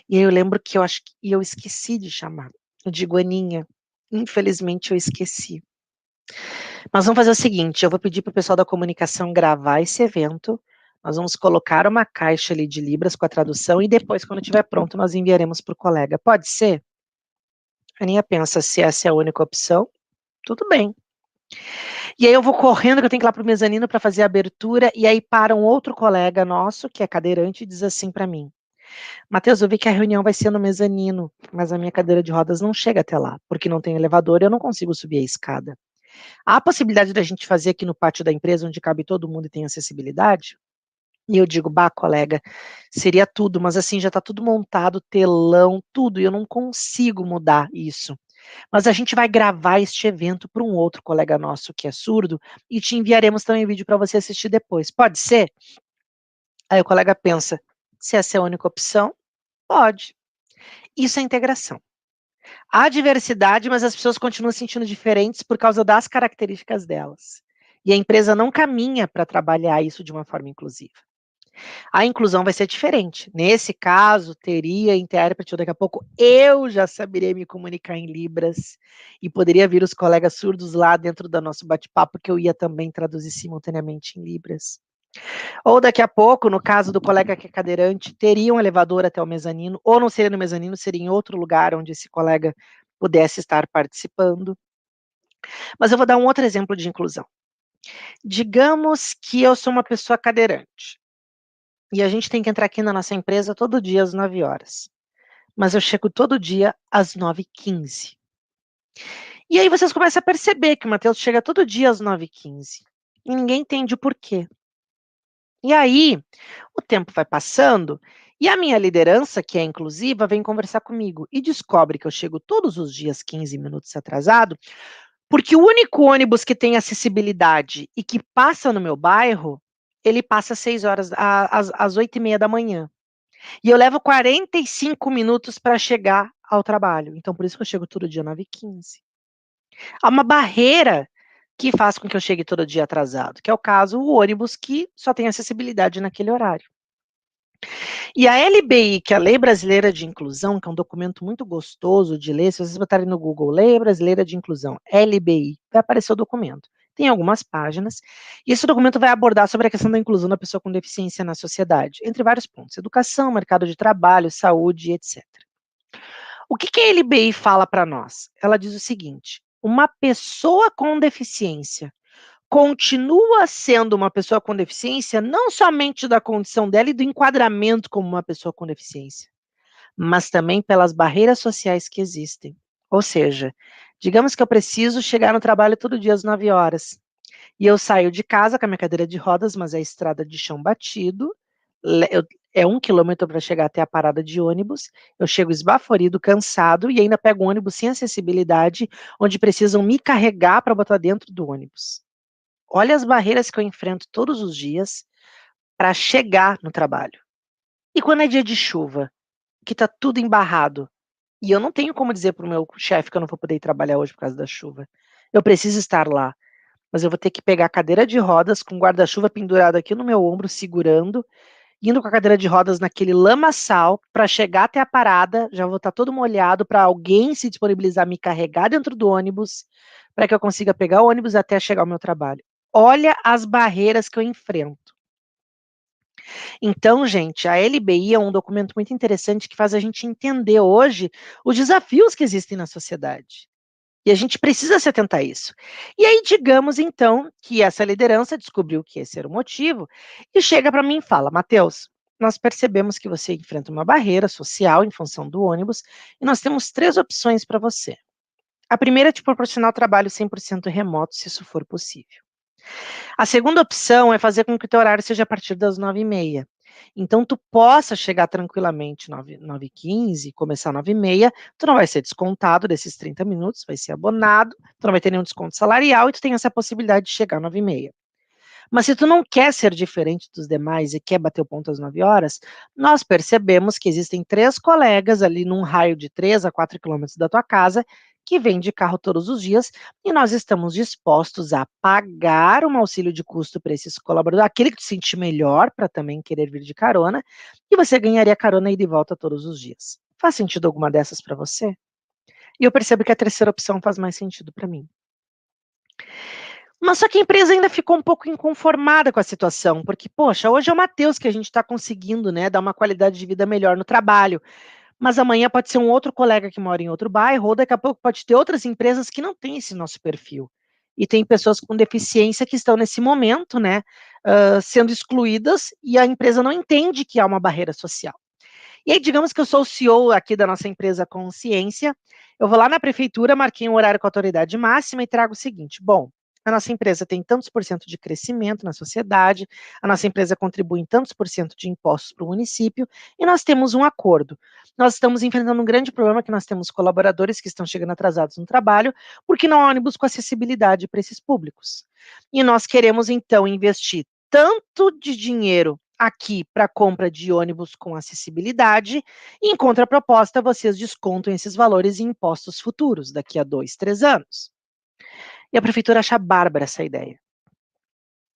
E aí eu lembro que eu esqueci de chamar. Eu digo, Aninha, infelizmente eu esqueci. Mas vamos fazer o seguinte, eu vou pedir para o pessoal da comunicação gravar esse evento, nós vamos colocar uma caixa ali de libras com a tradução e depois, quando estiver pronto, nós enviaremos para o colega. Pode ser? A Aninha pensa, se essa é a única opção, tudo bem. E aí eu vou correndo, que eu tenho que ir lá para o mezanino para fazer a abertura, e aí para um outro colega nosso, que é cadeirante, e diz assim para mim: Matheus, eu vi que a reunião vai ser no mezanino, mas a minha cadeira de rodas não chega até lá, porque não tem elevador e eu não consigo subir a escada. Há a possibilidade da gente fazer aqui no pátio da empresa, onde cabe todo mundo e tem acessibilidade? E eu digo, bah, colega, seria tudo, mas assim, já está tudo montado, telão, tudo, e eu não consigo mudar isso. Mas a gente vai gravar este evento para um outro colega nosso que é surdo e te enviaremos também vídeo para você assistir depois. Pode ser? Aí o colega pensa, se essa é a única opção, pode. Isso é integração. Há diversidade, mas as pessoas continuam se sentindo diferentes por causa das características delas. E a empresa não caminha para trabalhar isso de uma forma inclusiva. A inclusão vai ser diferente. Nesse caso, teria intérprete, daqui a pouco eu já saberia me comunicar em Libras e poderia vir os colegas surdos lá dentro do nosso bate-papo, que eu ia também traduzir simultaneamente em Libras. Ou daqui a pouco, no caso do colega que é cadeirante, teria um elevador até o mezanino, ou não seria no mezanino, seria em outro lugar onde esse colega pudesse estar participando. Mas eu vou dar um outro exemplo de inclusão. Digamos que eu sou uma pessoa cadeirante. E a gente tem que entrar aqui na nossa empresa todo dia às 9 horas. Mas eu chego todo dia às 9h15. E aí vocês começam a perceber que o Matheus chega todo dia às 9h15. E ninguém entende o porquê. E aí, o tempo vai passando e a minha liderança, que é inclusiva, vem conversar comigo e descobre que eu chego todos os dias 15 minutos atrasado, porque o único ônibus que tem acessibilidade e que passa no meu bairro, ele passa às 6 horas, às 8h30 da manhã. E eu levo 45 minutos para chegar ao trabalho. Então, por isso que eu chego todo dia 9h15. Há uma barreira que faz com que eu chegue todo dia atrasado, que é o caso, o ônibus que só tem acessibilidade naquele horário. E a LBI, que é a Lei Brasileira de Inclusão, que é um documento muito gostoso de ler, se vocês botarem no Google, Lei Brasileira de Inclusão, LBI, vai aparecer o documento. Tem algumas páginas, e esse documento vai abordar sobre a questão da inclusão da pessoa com deficiência na sociedade, entre vários pontos, educação, mercado de trabalho, saúde, etc. O que a LBI fala para nós? Ela diz o seguinte, uma pessoa com deficiência continua sendo uma pessoa com deficiência não somente da condição dela e do enquadramento como uma pessoa com deficiência, mas também pelas barreiras sociais que existem. Ou seja, digamos que eu preciso chegar no trabalho todo dia às 9 horas, e eu saio de casa com a minha cadeira de rodas, mas é estrada de chão batido, é 1 quilômetro para chegar até a parada de ônibus, eu chego esbaforido, cansado, e ainda pego um ônibus sem acessibilidade, onde precisam me carregar para botar dentro do ônibus. Olha as barreiras que eu enfrento todos os dias para chegar no trabalho. E quando é dia de chuva, que tá tudo embarrado, e eu não tenho como dizer pro meu chefe que eu não vou poder ir trabalhar hoje por causa da chuva. Eu preciso estar lá, mas eu vou ter que pegar a cadeira de rodas com o guarda-chuva pendurado aqui no meu ombro, segurando, indo com a cadeira de rodas naquele lamaçal para chegar até a parada, já vou estar todo molhado para alguém se disponibilizar a me carregar dentro do ônibus, para que eu consiga pegar o ônibus até chegar ao meu trabalho. Olha as barreiras que eu enfrento. Então, gente, a LBI é um documento muito interessante que faz a gente entender hoje os desafios que existem na sociedade. E a gente precisa se atentar a isso. E aí, digamos, então, que essa liderança descobriu que esse era o motivo e chega para mim e fala: Matheus, nós percebemos que você enfrenta uma barreira social em função do ônibus e nós temos 3 opções para você. A primeira é te proporcionar trabalho 100% remoto, se isso for possível. A segunda opção é fazer com que o teu horário seja a partir das 9h30. Então, tu possa chegar tranquilamente 9h15, começar 9h30, tu não vai ser descontado desses 30 minutos, vai ser abonado, tu não vai ter nenhum desconto salarial e tu tem essa possibilidade de chegar 9h30. Mas se tu não quer ser diferente dos demais e quer bater o ponto às 9 horas, nós percebemos que existem 3 colegas ali num raio de 3 a 4 quilômetros da tua casa que vêm de carro todos os dias e nós estamos dispostos a pagar um auxílio de custo para esses colaboradores, aquele que te sentir melhor para também querer vir de carona, e você ganharia carona ida e volta todos os dias. Faz sentido alguma dessas para você? E eu percebo que a terceira opção faz mais sentido para mim. Mas só que a empresa ainda ficou um pouco inconformada com a situação, porque, poxa, hoje é o Matheus que a gente está conseguindo, né, dar uma qualidade de vida melhor no trabalho, mas amanhã pode ser um outro colega que mora em outro bairro, ou daqui a pouco pode ter outras empresas que não têm esse nosso perfil. E tem pessoas com deficiência que estão nesse momento, né, sendo excluídas e a empresa não entende que há uma barreira social. E aí, digamos que eu sou o CEO aqui da nossa empresa Consciência, eu vou lá na prefeitura, marquei um horário com a autoridade máxima e trago o seguinte: bom, a nossa empresa tem tantos por cento de crescimento na sociedade, a nossa empresa contribui em tantos por cento de impostos para o município, e nós temos um acordo. Nós estamos enfrentando um grande problema que nós temos colaboradores que estão chegando atrasados no trabalho, porque não há ônibus com acessibilidade para esses públicos. E nós queremos, então, investir tanto de dinheiro aqui para compra de ônibus com acessibilidade, e em contraproposta, vocês descontam esses valores em impostos futuros, daqui a 2, 3 anos. E a prefeitura acha bárbara essa ideia.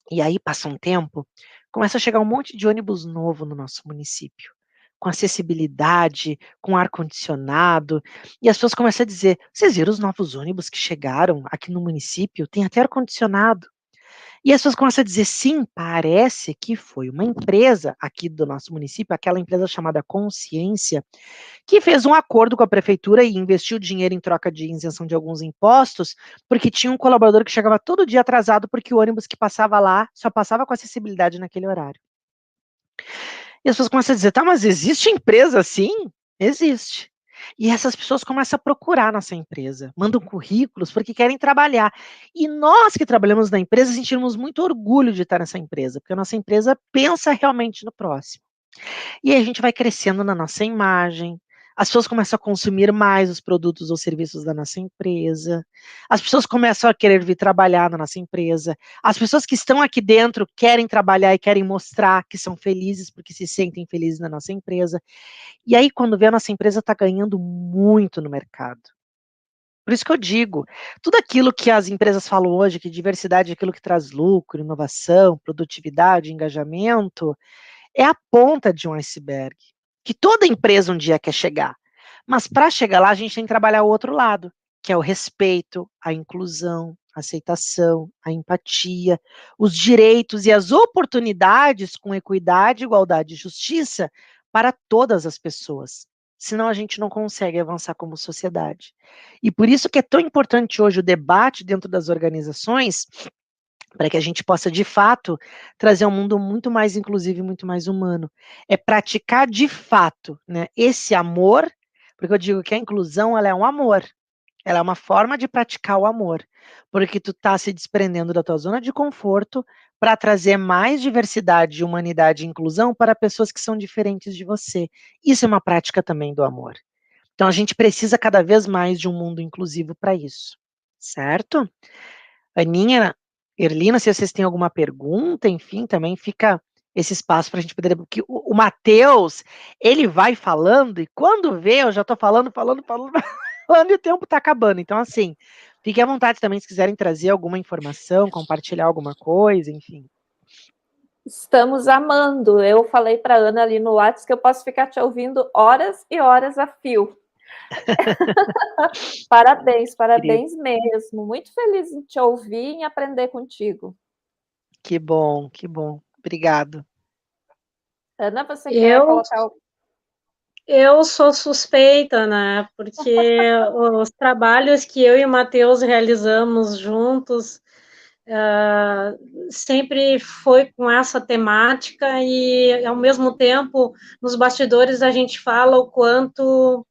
E aí passa um tempo, começa a chegar um monte de ônibus novo no nosso município, com acessibilidade, com ar-condicionado, e as pessoas começam a dizer: vocês viram os novos ônibus que chegaram aqui no município? Tem até ar-condicionado. E as pessoas começam a dizer: sim, parece que foi uma empresa aqui do nosso município, aquela empresa chamada Consciência, que fez um acordo com a prefeitura e investiu dinheiro em troca de isenção de alguns impostos, porque tinha um colaborador que chegava todo dia atrasado, porque o ônibus que passava lá só passava com acessibilidade naquele horário. E as pessoas começam a dizer: tá, mas existe empresa assim? Existe. E essas pessoas começam a procurar nossa empresa, mandam currículos porque querem trabalhar. E nós que trabalhamos na empresa sentimos muito orgulho de estar nessa empresa, porque a nossa empresa pensa realmente no próximo. E aí a gente vai crescendo na nossa imagem, as pessoas começam a consumir mais os produtos ou serviços da nossa empresa, as pessoas começam a querer vir trabalhar na nossa empresa, as pessoas que estão aqui dentro querem trabalhar e querem mostrar que são felizes porque se sentem felizes na nossa empresa. E aí, quando vê, a nossa empresa está ganhando muito no mercado. Por isso que eu digo, tudo aquilo que as empresas falam hoje, que diversidade é aquilo que traz lucro, inovação, produtividade, engajamento, é a ponta de um iceberg, que toda empresa um dia quer chegar. Mas para chegar lá, a gente tem que trabalhar o outro lado, que é o respeito, a inclusão, a aceitação, a empatia, os direitos e as oportunidades com equidade, igualdade e justiça para todas as pessoas. Senão a gente não consegue avançar como sociedade. E por isso que é tão importante hoje o debate dentro das organizações, para que a gente possa, de fato, trazer um mundo muito mais inclusivo e muito mais humano. É praticar de fato, né, esse amor, porque eu digo que a inclusão ela é um amor, ela é uma forma de praticar o amor, porque tu está se desprendendo da tua zona de conforto para trazer mais diversidade, humanidade e inclusão para pessoas que são diferentes de você. Isso é uma prática também do amor. Então a gente precisa cada vez mais de um mundo inclusivo para isso, certo? Aninha, Erlina, se vocês têm alguma pergunta, enfim, também fica esse espaço para a gente poder, porque o Matheus, ele vai falando, e quando vê, eu já estou falando, falando, e o tempo está acabando. Então, assim, fiquem à vontade também se quiserem trazer alguma informação, compartilhar alguma coisa, enfim. Estamos amando. Eu falei para a Ana ali no WhatsApp que eu posso ficar te ouvindo horas e horas a fio. Parabéns, parabéns mesmo. Muito feliz em te ouvir e em aprender contigo. Que bom, que bom. Obrigado. Ana, você quer colocar... Eu sou suspeita, né? Porque os trabalhos que eu e o Matheus realizamos juntos sempre foi com essa temática e, ao mesmo tempo, nos bastidores a gente fala o quanto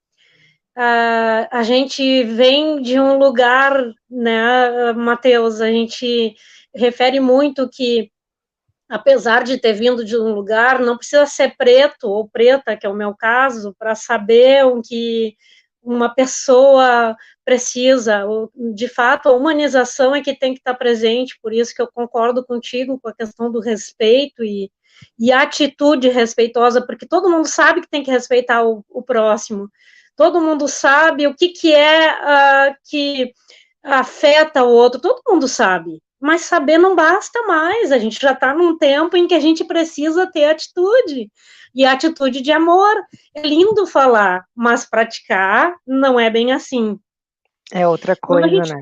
a gente vem de um lugar, né, Matheus? A gente refere muito que, apesar de ter vindo de um lugar, não precisa ser preto ou preta, que é o meu caso, para saber o que uma pessoa precisa. De fato, a humanização é que tem que estar presente, por isso que eu concordo contigo com a questão do respeito e a atitude respeitosa, porque todo mundo sabe que tem que respeitar o próximo, todo mundo sabe o que é que afeta o outro, todo mundo sabe, mas saber não basta mais, a gente já está num tempo em que a gente precisa ter atitude, e atitude de amor. É lindo falar, mas praticar não é bem assim. É outra coisa,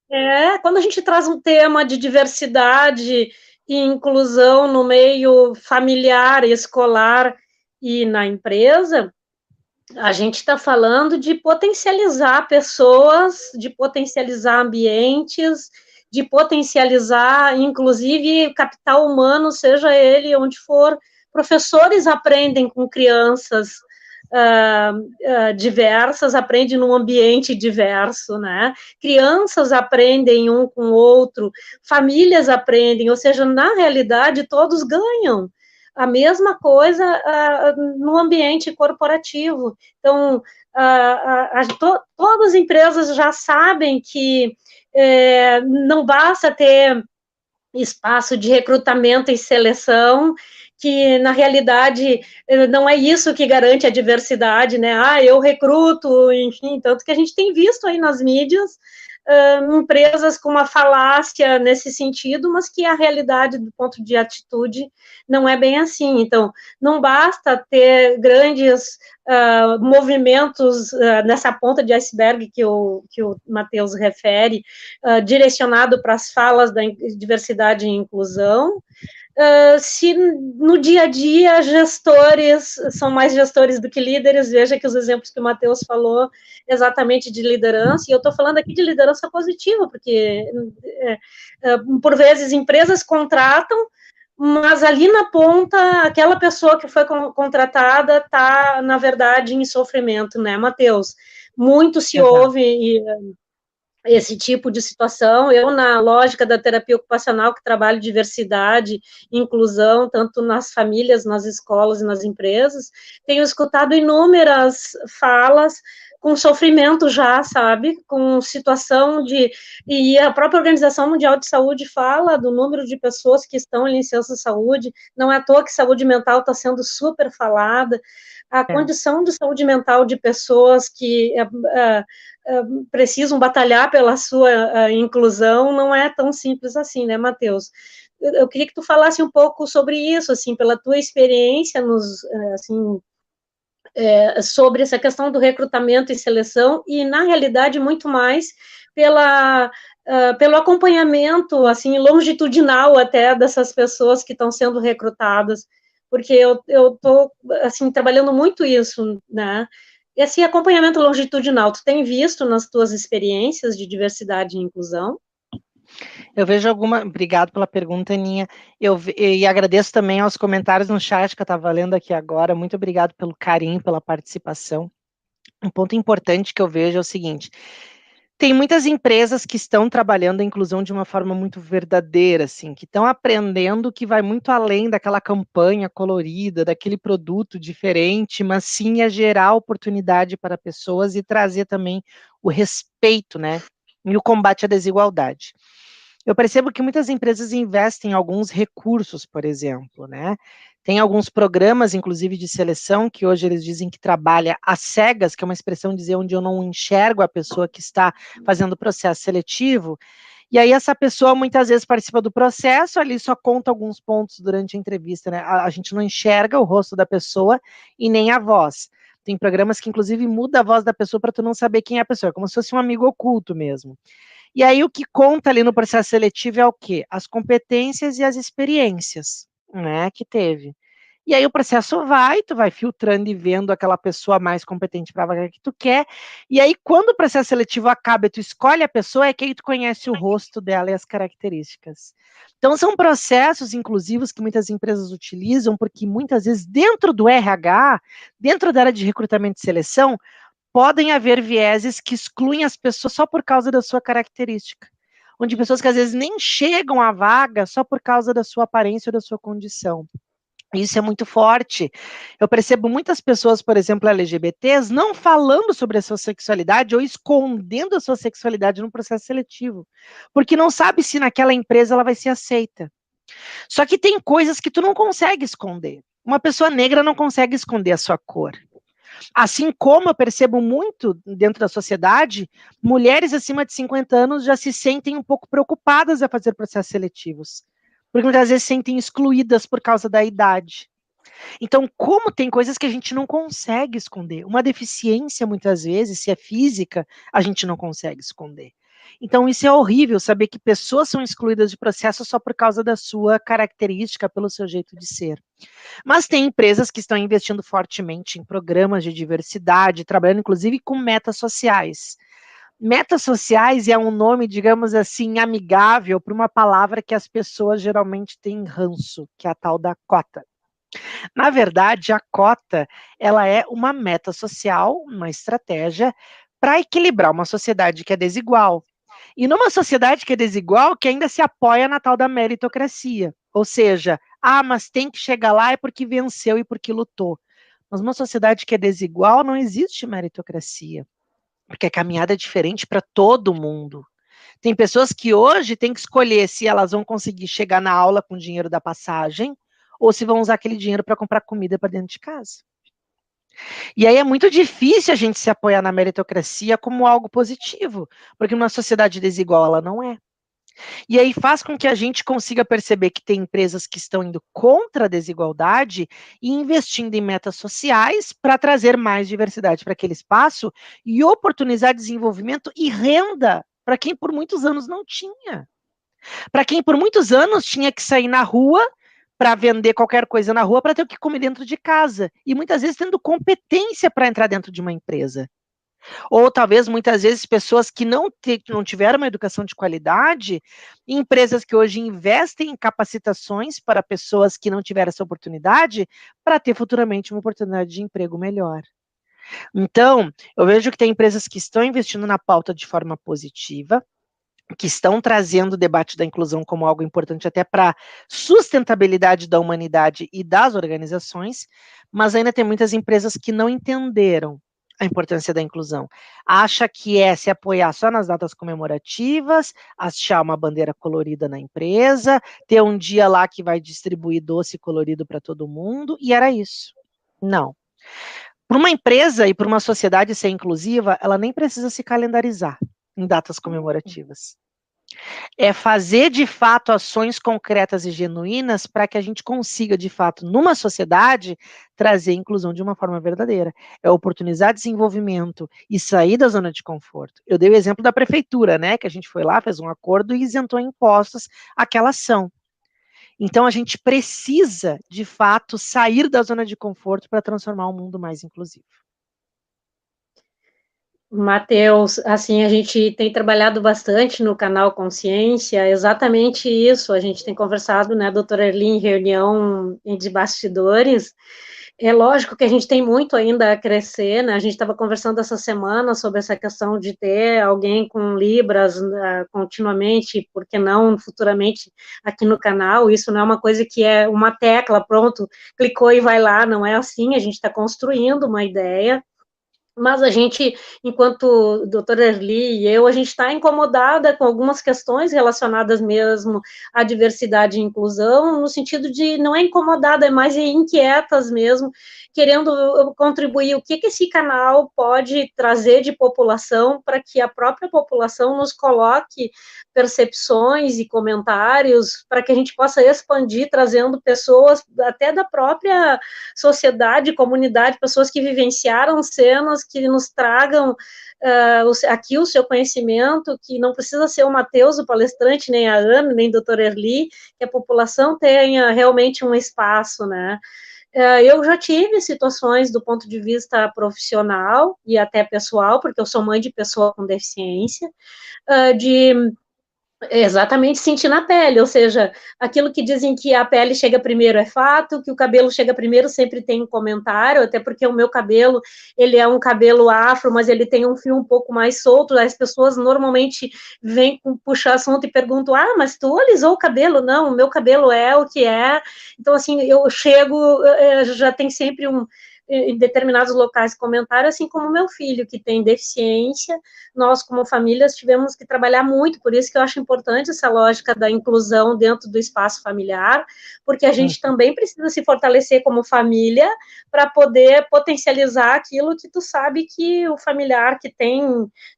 né? Quando a gente traz um tema de diversidade e inclusão no meio familiar, escolar e na empresa, a gente está falando de potencializar pessoas, de potencializar ambientes, de potencializar, inclusive, capital humano, seja ele onde for. Professores aprendem com crianças diversas, aprendem num ambiente diverso, né? Crianças aprendem um com o outro, famílias aprendem, ou seja, na realidade, todos ganham. A mesma coisa no ambiente corporativo. Então, todas as empresas já sabem que não basta ter espaço de recrutamento e seleção, que na realidade não é isso que garante a diversidade, né? Eu recruto, enfim, tanto que a gente tem visto aí nas mídias empresas com uma falácia nesse sentido, mas que a realidade do ponto de atitude não é bem assim. Então, não basta ter grandes movimentos nessa ponta de iceberg que o Matheus refere, direcionado para as falas da diversidade e inclusão, se no dia a dia gestores são mais gestores do que líderes. Veja que os exemplos que o Matheus falou exatamente de liderança, e eu estou falando aqui de liderança positiva, porque por vezes empresas contratam, mas ali na ponta, aquela pessoa que foi contratada está, na verdade, em sofrimento, né, Matheus? Muito se ouve esse tipo de situação. Eu, na lógica da terapia ocupacional, que trabalho diversidade, inclusão, tanto nas famílias, nas escolas e nas empresas, tenho escutado inúmeras falas com sofrimento já, sabe, com situação e a própria Organização Mundial de Saúde fala do número de pessoas que estão em licença saúde, não é à toa que saúde mental está sendo super falada, a condição de saúde mental de pessoas que precisam batalhar pela sua inclusão não é tão simples assim, né, Matheus? Eu queria que tu falasse um pouco sobre isso, assim, pela tua experiência sobre essa questão do recrutamento e seleção, e, na realidade, muito mais pelo acompanhamento, assim, longitudinal até dessas pessoas que estão sendo recrutadas, porque eu estou, assim, trabalhando muito isso, né? Esse acompanhamento longitudinal, tu tem visto nas tuas experiências de diversidade e inclusão? Eu vejo obrigado pela pergunta, Aninha, e agradeço também aos comentários no chat que eu estava lendo aqui agora, muito obrigado pelo carinho, pela participação. Um ponto importante que eu vejo é o seguinte: tem muitas empresas que estão trabalhando a inclusão de uma forma muito verdadeira, assim, que estão aprendendo que vai muito além daquela campanha colorida, daquele produto diferente, mas sim a gerar oportunidade para pessoas e trazer também o respeito, né, e o combate à desigualdade. Eu percebo que muitas empresas investem em alguns recursos, por exemplo, né? Tem alguns programas, inclusive, de seleção, que hoje eles dizem que trabalha às cegas, que é uma expressão de dizer onde eu não enxergo a pessoa que está fazendo o processo seletivo, e aí essa pessoa muitas vezes participa do processo, ali só conta alguns pontos durante a entrevista, né? A gente não enxerga o rosto da pessoa e nem a voz. Tem programas que, inclusive, muda a voz da pessoa para tu não saber quem é a pessoa, como se fosse um amigo oculto mesmo. E aí o que conta ali no processo seletivo é o quê? As competências e as experiências, né, que teve. E aí o processo vai, tu vai filtrando e vendo aquela pessoa mais competente para a vaga que tu quer, e aí quando o processo seletivo acaba e tu escolhe a pessoa, é que aí tu conhece o rosto dela e as características. Então são processos inclusivos que muitas empresas utilizam, porque muitas vezes dentro do RH, dentro da área de recrutamento e seleção, podem haver vieses que excluem as pessoas só por causa da sua característica. Onde pessoas que às vezes nem chegam à vaga só por causa da sua aparência ou da sua condição. Isso é muito forte. Eu percebo muitas pessoas, por exemplo, LGBTs, não falando sobre a sua sexualidade ou escondendo a sua sexualidade no processo seletivo, porque não sabe se naquela empresa ela vai ser aceita. Só que tem coisas que tu não consegue esconder. Uma pessoa negra não consegue esconder a sua cor. Assim como eu percebo muito dentro da sociedade, mulheres acima de 50 anos já se sentem um pouco preocupadas a fazer processos seletivos, porque muitas vezes se sentem excluídas por causa da idade. Então, como tem coisas que a gente não consegue esconder, uma deficiência muitas vezes, se é física, a gente não consegue esconder. Então, isso é horrível, saber que pessoas são excluídas de processo só por causa da sua característica, pelo seu jeito de ser. Mas tem empresas que estão investindo fortemente em programas de diversidade, trabalhando inclusive com metas sociais. Metas sociais é um nome, digamos assim, amigável para uma palavra que as pessoas geralmente têm ranço, que é a tal da cota. Na verdade, a cota, ela é uma meta social, uma estratégia para equilibrar uma sociedade que é desigual. E numa sociedade que é desigual, que ainda se apoia na tal da meritocracia. Ou seja, mas tem que chegar lá é porque venceu e porque lutou. Mas numa sociedade que é desigual, não existe meritocracia. Porque a caminhada é diferente para todo mundo. Tem pessoas que hoje têm que escolher se elas vão conseguir chegar na aula com o dinheiro da passagem ou se vão usar aquele dinheiro para comprar comida para dentro de casa. E aí é muito difícil a gente se apoiar na meritocracia como algo positivo, porque numa sociedade desigual ela não é. E aí faz com que a gente consiga perceber que tem empresas que estão indo contra a desigualdade e investindo em metas sociais para trazer mais diversidade para aquele espaço e oportunizar desenvolvimento e renda para quem por muitos anos não tinha. Para quem por muitos anos tinha que sair na rua para vender qualquer coisa na rua para ter o que comer dentro de casa. E muitas vezes tendo competência para entrar dentro de uma empresa. Ou talvez, muitas vezes, pessoas que não tiveram uma educação de qualidade, empresas que hoje investem em capacitações para pessoas que não tiveram essa oportunidade, para ter futuramente uma oportunidade de emprego melhor. Então, eu vejo que tem empresas que estão investindo na pauta de forma positiva, que estão trazendo o debate da inclusão como algo importante até para sustentabilidade da humanidade e das organizações, mas ainda tem muitas empresas que não entenderam a importância da inclusão. Acha que é se apoiar só nas datas comemorativas, achar uma bandeira colorida na empresa, ter um dia lá que vai distribuir doce colorido para todo mundo, e era isso. Não. Para uma empresa e para uma sociedade ser inclusiva, ela nem precisa se calendarizar em datas comemorativas. É fazer de fato ações concretas e genuínas para que a gente consiga, de fato, numa sociedade, trazer inclusão de uma forma verdadeira. É oportunizar desenvolvimento e sair da zona de conforto. Eu dei o exemplo da prefeitura, né? Que a gente foi lá, fez um acordo e isentou impostos aquela ação. Então a gente precisa, de fato, sair da zona de conforto para transformar um mundo mais inclusivo. Matheus, assim, a gente tem trabalhado bastante no canal Consciência, exatamente isso, a gente tem conversado, né, doutora Erli, em reunião de bastidores. É lógico que a gente tem muito ainda a crescer, né, a gente estava conversando essa semana sobre essa questão de ter alguém com Libras continuamente, por que não futuramente aqui no canal, isso não é uma coisa que é uma tecla, pronto, clicou e vai lá, não é assim, a gente está construindo uma ideia. Mas a gente, enquanto doutora Erli e eu, a gente está incomodada com algumas questões relacionadas mesmo à diversidade e inclusão, no sentido de não é incomodada, é mais inquietas mesmo, querendo contribuir o que esse canal pode trazer de população para que a própria população nos coloque percepções e comentários, para que a gente possa expandir, trazendo pessoas até da própria sociedade, comunidade, pessoas que vivenciaram cenas que nos tragam aqui o seu conhecimento, que não precisa ser o Matheus, o palestrante, nem a Ana, nem o doutor Erli, que a população tenha realmente um espaço, né? Eu já tive situações do ponto de vista profissional e até pessoal, porque eu sou mãe de pessoa com deficiência, de exatamente sentir na pele, ou seja, aquilo que dizem que a pele chega primeiro é fato, que o cabelo chega primeiro sempre tem um comentário, até porque o meu cabelo, ele é um cabelo afro, mas ele tem um fio um pouco mais solto, as pessoas normalmente vêm puxar assunto e perguntam, mas tu alisou o cabelo? Não, o meu cabelo é o que é, então assim, eu chego, já tem sempre em determinados locais comentário, assim como meu filho, que tem deficiência, nós, como famílias, tivemos que trabalhar muito, por isso que eu acho importante essa lógica da inclusão dentro do espaço familiar, porque a gente também precisa se fortalecer como família para poder potencializar aquilo que tu sabe que o familiar que tem,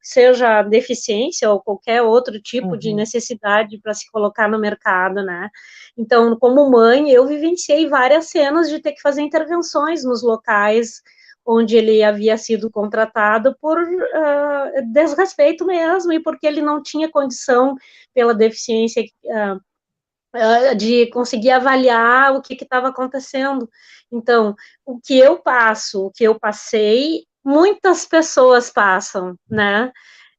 seja deficiência ou qualquer outro tipo de necessidade para se colocar no mercado, né? Então, como mãe, eu vivenciei várias cenas de ter que fazer intervenções nos locais onde ele havia sido contratado por desrespeito mesmo, e porque ele não tinha condição, pela deficiência, de conseguir avaliar o que estava acontecendo. Então, o que eu passo, o que eu passei, muitas pessoas passam, né?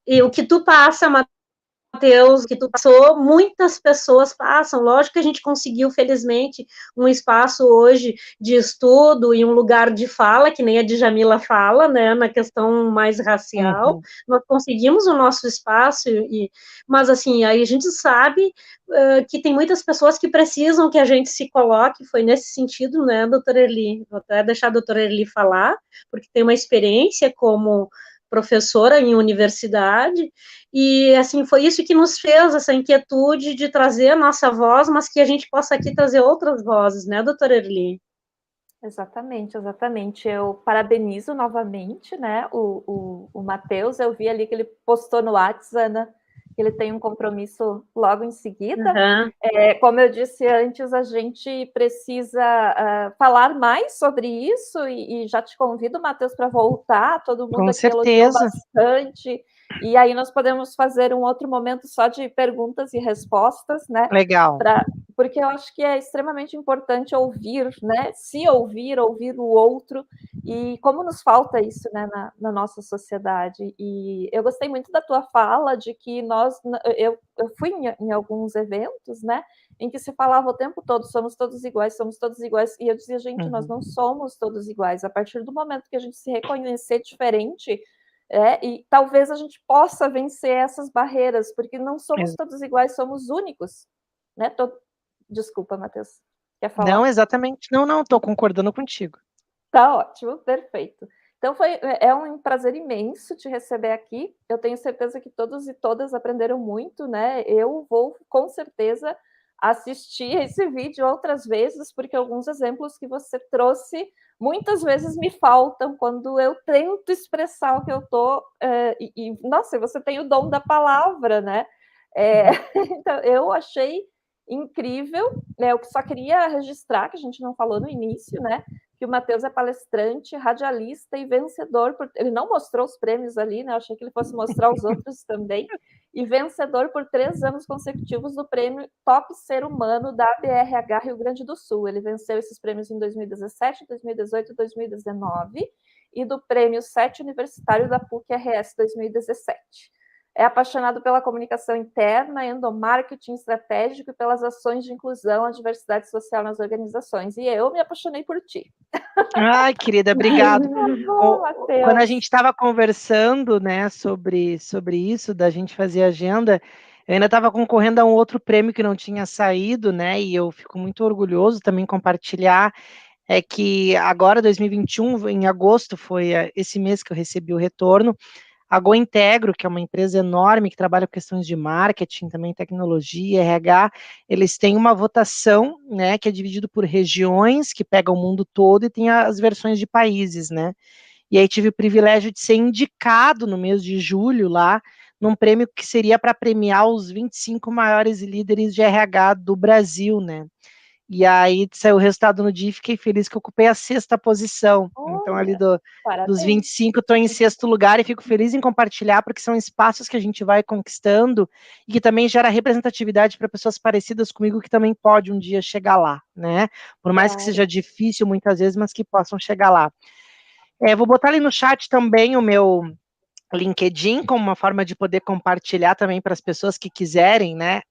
E o que tu passa, Matheus, que tu passou, muitas pessoas passam. Lógico que a gente conseguiu, felizmente, um espaço hoje de estudo e um lugar de fala, que nem a Djamila fala, né, na questão mais racial. Nós conseguimos o nosso espaço, mas, assim, aí a gente sabe que tem muitas pessoas que precisam que a gente se coloque, foi nesse sentido, né, doutora Erli? Vou até deixar a doutora Erli falar, porque tem uma experiência como professora em universidade, e, assim, foi isso que nos fez essa inquietude de trazer a nossa voz, mas que a gente possa aqui trazer outras vozes, né, doutora Erli? Exatamente, exatamente. Eu parabenizo novamente, né, o Matheus. Eu vi ali que ele postou no WhatsApp, Ana, que ele tem um compromisso logo em seguida. Como eu disse antes, a gente precisa falar mais sobre isso, e já te convido, Matheus, para voltar. Todo mundo aqui elogiou bastante. E aí nós podemos fazer um outro momento só de perguntas e respostas, né? Legal. Porque eu acho que é extremamente importante ouvir, né? Se ouvir o outro, e como nos falta isso, né, na nossa sociedade. E eu gostei muito da tua fala de que eu fui em alguns eventos, né, em que se falava o tempo todo, somos todos iguais, e eu dizia, gente, nós não somos todos iguais. A partir do momento que a gente se reconhecer diferente, e talvez a gente possa vencer essas barreiras, porque não somos todos iguais, somos únicos, né? Desculpa, Matheus. Quer falar? Não, exatamente. Não, estou concordando contigo. Tá ótimo, perfeito. Então, é um prazer imenso te receber aqui. Eu tenho certeza que todos e todas aprenderam muito, né? Eu vou, com certeza, assistir esse vídeo outras vezes, porque alguns exemplos que você trouxe muitas vezes me faltam quando eu tento expressar o que eu estou. Nossa, você tem o dom da palavra, né? Então, eu achei incrível. Eu só queria registrar, que a gente não falou no início, né? Que o Matheus é palestrante, radialista e vencedor. Ele não mostrou os prêmios ali, né? Eu achei que ele fosse mostrar os outros também. E vencedor por 3 anos consecutivos do prêmio Top Ser Humano da ABRH Rio Grande do Sul. Ele venceu esses prêmios em 2017, 2018 e 2019, e do prêmio 7 Universitário da PUC-RS 2017. É apaixonado pela comunicação interna, endomarketing estratégico e pelas ações de inclusão à diversidade social nas organizações. E eu me apaixonei por ti. Ai, querida, obrigado. Quando a gente estava conversando, né, sobre isso, da gente fazer agenda, eu ainda estava concorrendo a um outro prêmio que não tinha saído, né, e eu fico muito orgulhoso também compartilhar é que agora, 2021, em agosto, foi esse mês que eu recebi o retorno, a GoIntegro, que é uma empresa enorme que trabalha com questões de marketing, também tecnologia, RH, eles têm uma votação, né, que é dividido por regiões, que pega o mundo todo, e tem as versões de países, né? E aí tive o privilégio de ser indicado no mês de julho lá, num prêmio que seria para premiar os 25 maiores líderes de RH do Brasil, né? E aí saiu o resultado no dia e fiquei feliz que eu ocupei a 6ª posição. Olha, então, ali dos parabéns. 25, estou em 6º lugar e fico feliz em compartilhar, porque são espaços que a gente vai conquistando e que também gera representatividade para pessoas parecidas comigo que também pode um dia chegar lá, né? Por mais que seja difícil muitas vezes, mas que possam chegar lá. Vou botar ali no chat também o meu LinkedIn como uma forma de poder compartilhar também para as pessoas que quiserem, né,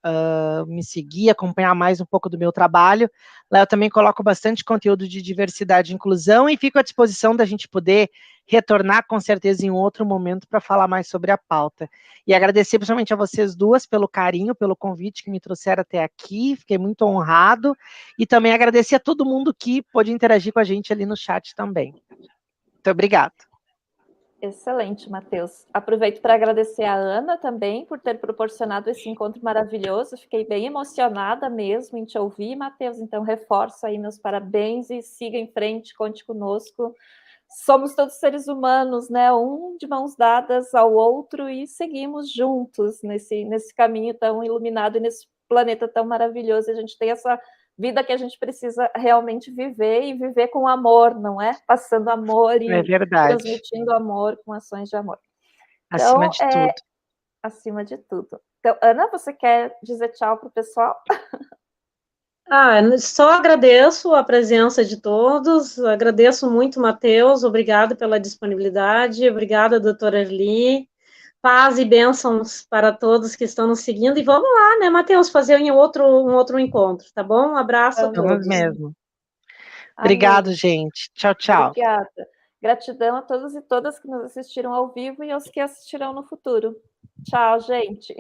me seguir, acompanhar mais um pouco do meu trabalho. Lá eu também coloco bastante conteúdo de diversidade e inclusão e fico à disposição da gente poder retornar com certeza em outro momento para falar mais sobre a pauta. E agradecer principalmente a vocês duas pelo carinho, pelo convite que me trouxeram até aqui, fiquei muito honrado, e também agradecer a todo mundo que pôde interagir com a gente ali no chat também. Muito obrigada. Excelente, Matheus. Aproveito para agradecer a Ana também por ter proporcionado esse encontro maravilhoso. Fiquei bem emocionada mesmo em te ouvir, Matheus. Então, reforço aí meus parabéns e siga em frente, conte conosco. Somos todos seres humanos, né? Um de mãos dadas ao outro e seguimos juntos nesse caminho tão iluminado e nesse planeta tão maravilhoso. A gente tem essa vida que a gente precisa realmente viver e viver com amor, não é? Passando amor e transmitindo amor com ações de amor. Então, acima de tudo. Acima de tudo. Então, Ana, você quer dizer tchau para o pessoal? Só agradeço a presença de todos, agradeço muito, Matheus, obrigado pela disponibilidade, obrigada, doutora Erli, paz e bênçãos para todos que estão nos seguindo, e vamos lá, né, Matheus, fazer um outro encontro, tá bom? Um abraço a todos. Vamos mesmo. Obrigado, gente. Tchau, tchau. Obrigada. Gratidão a todos e todas que nos assistiram ao vivo e aos que assistirão no futuro. Tchau, gente.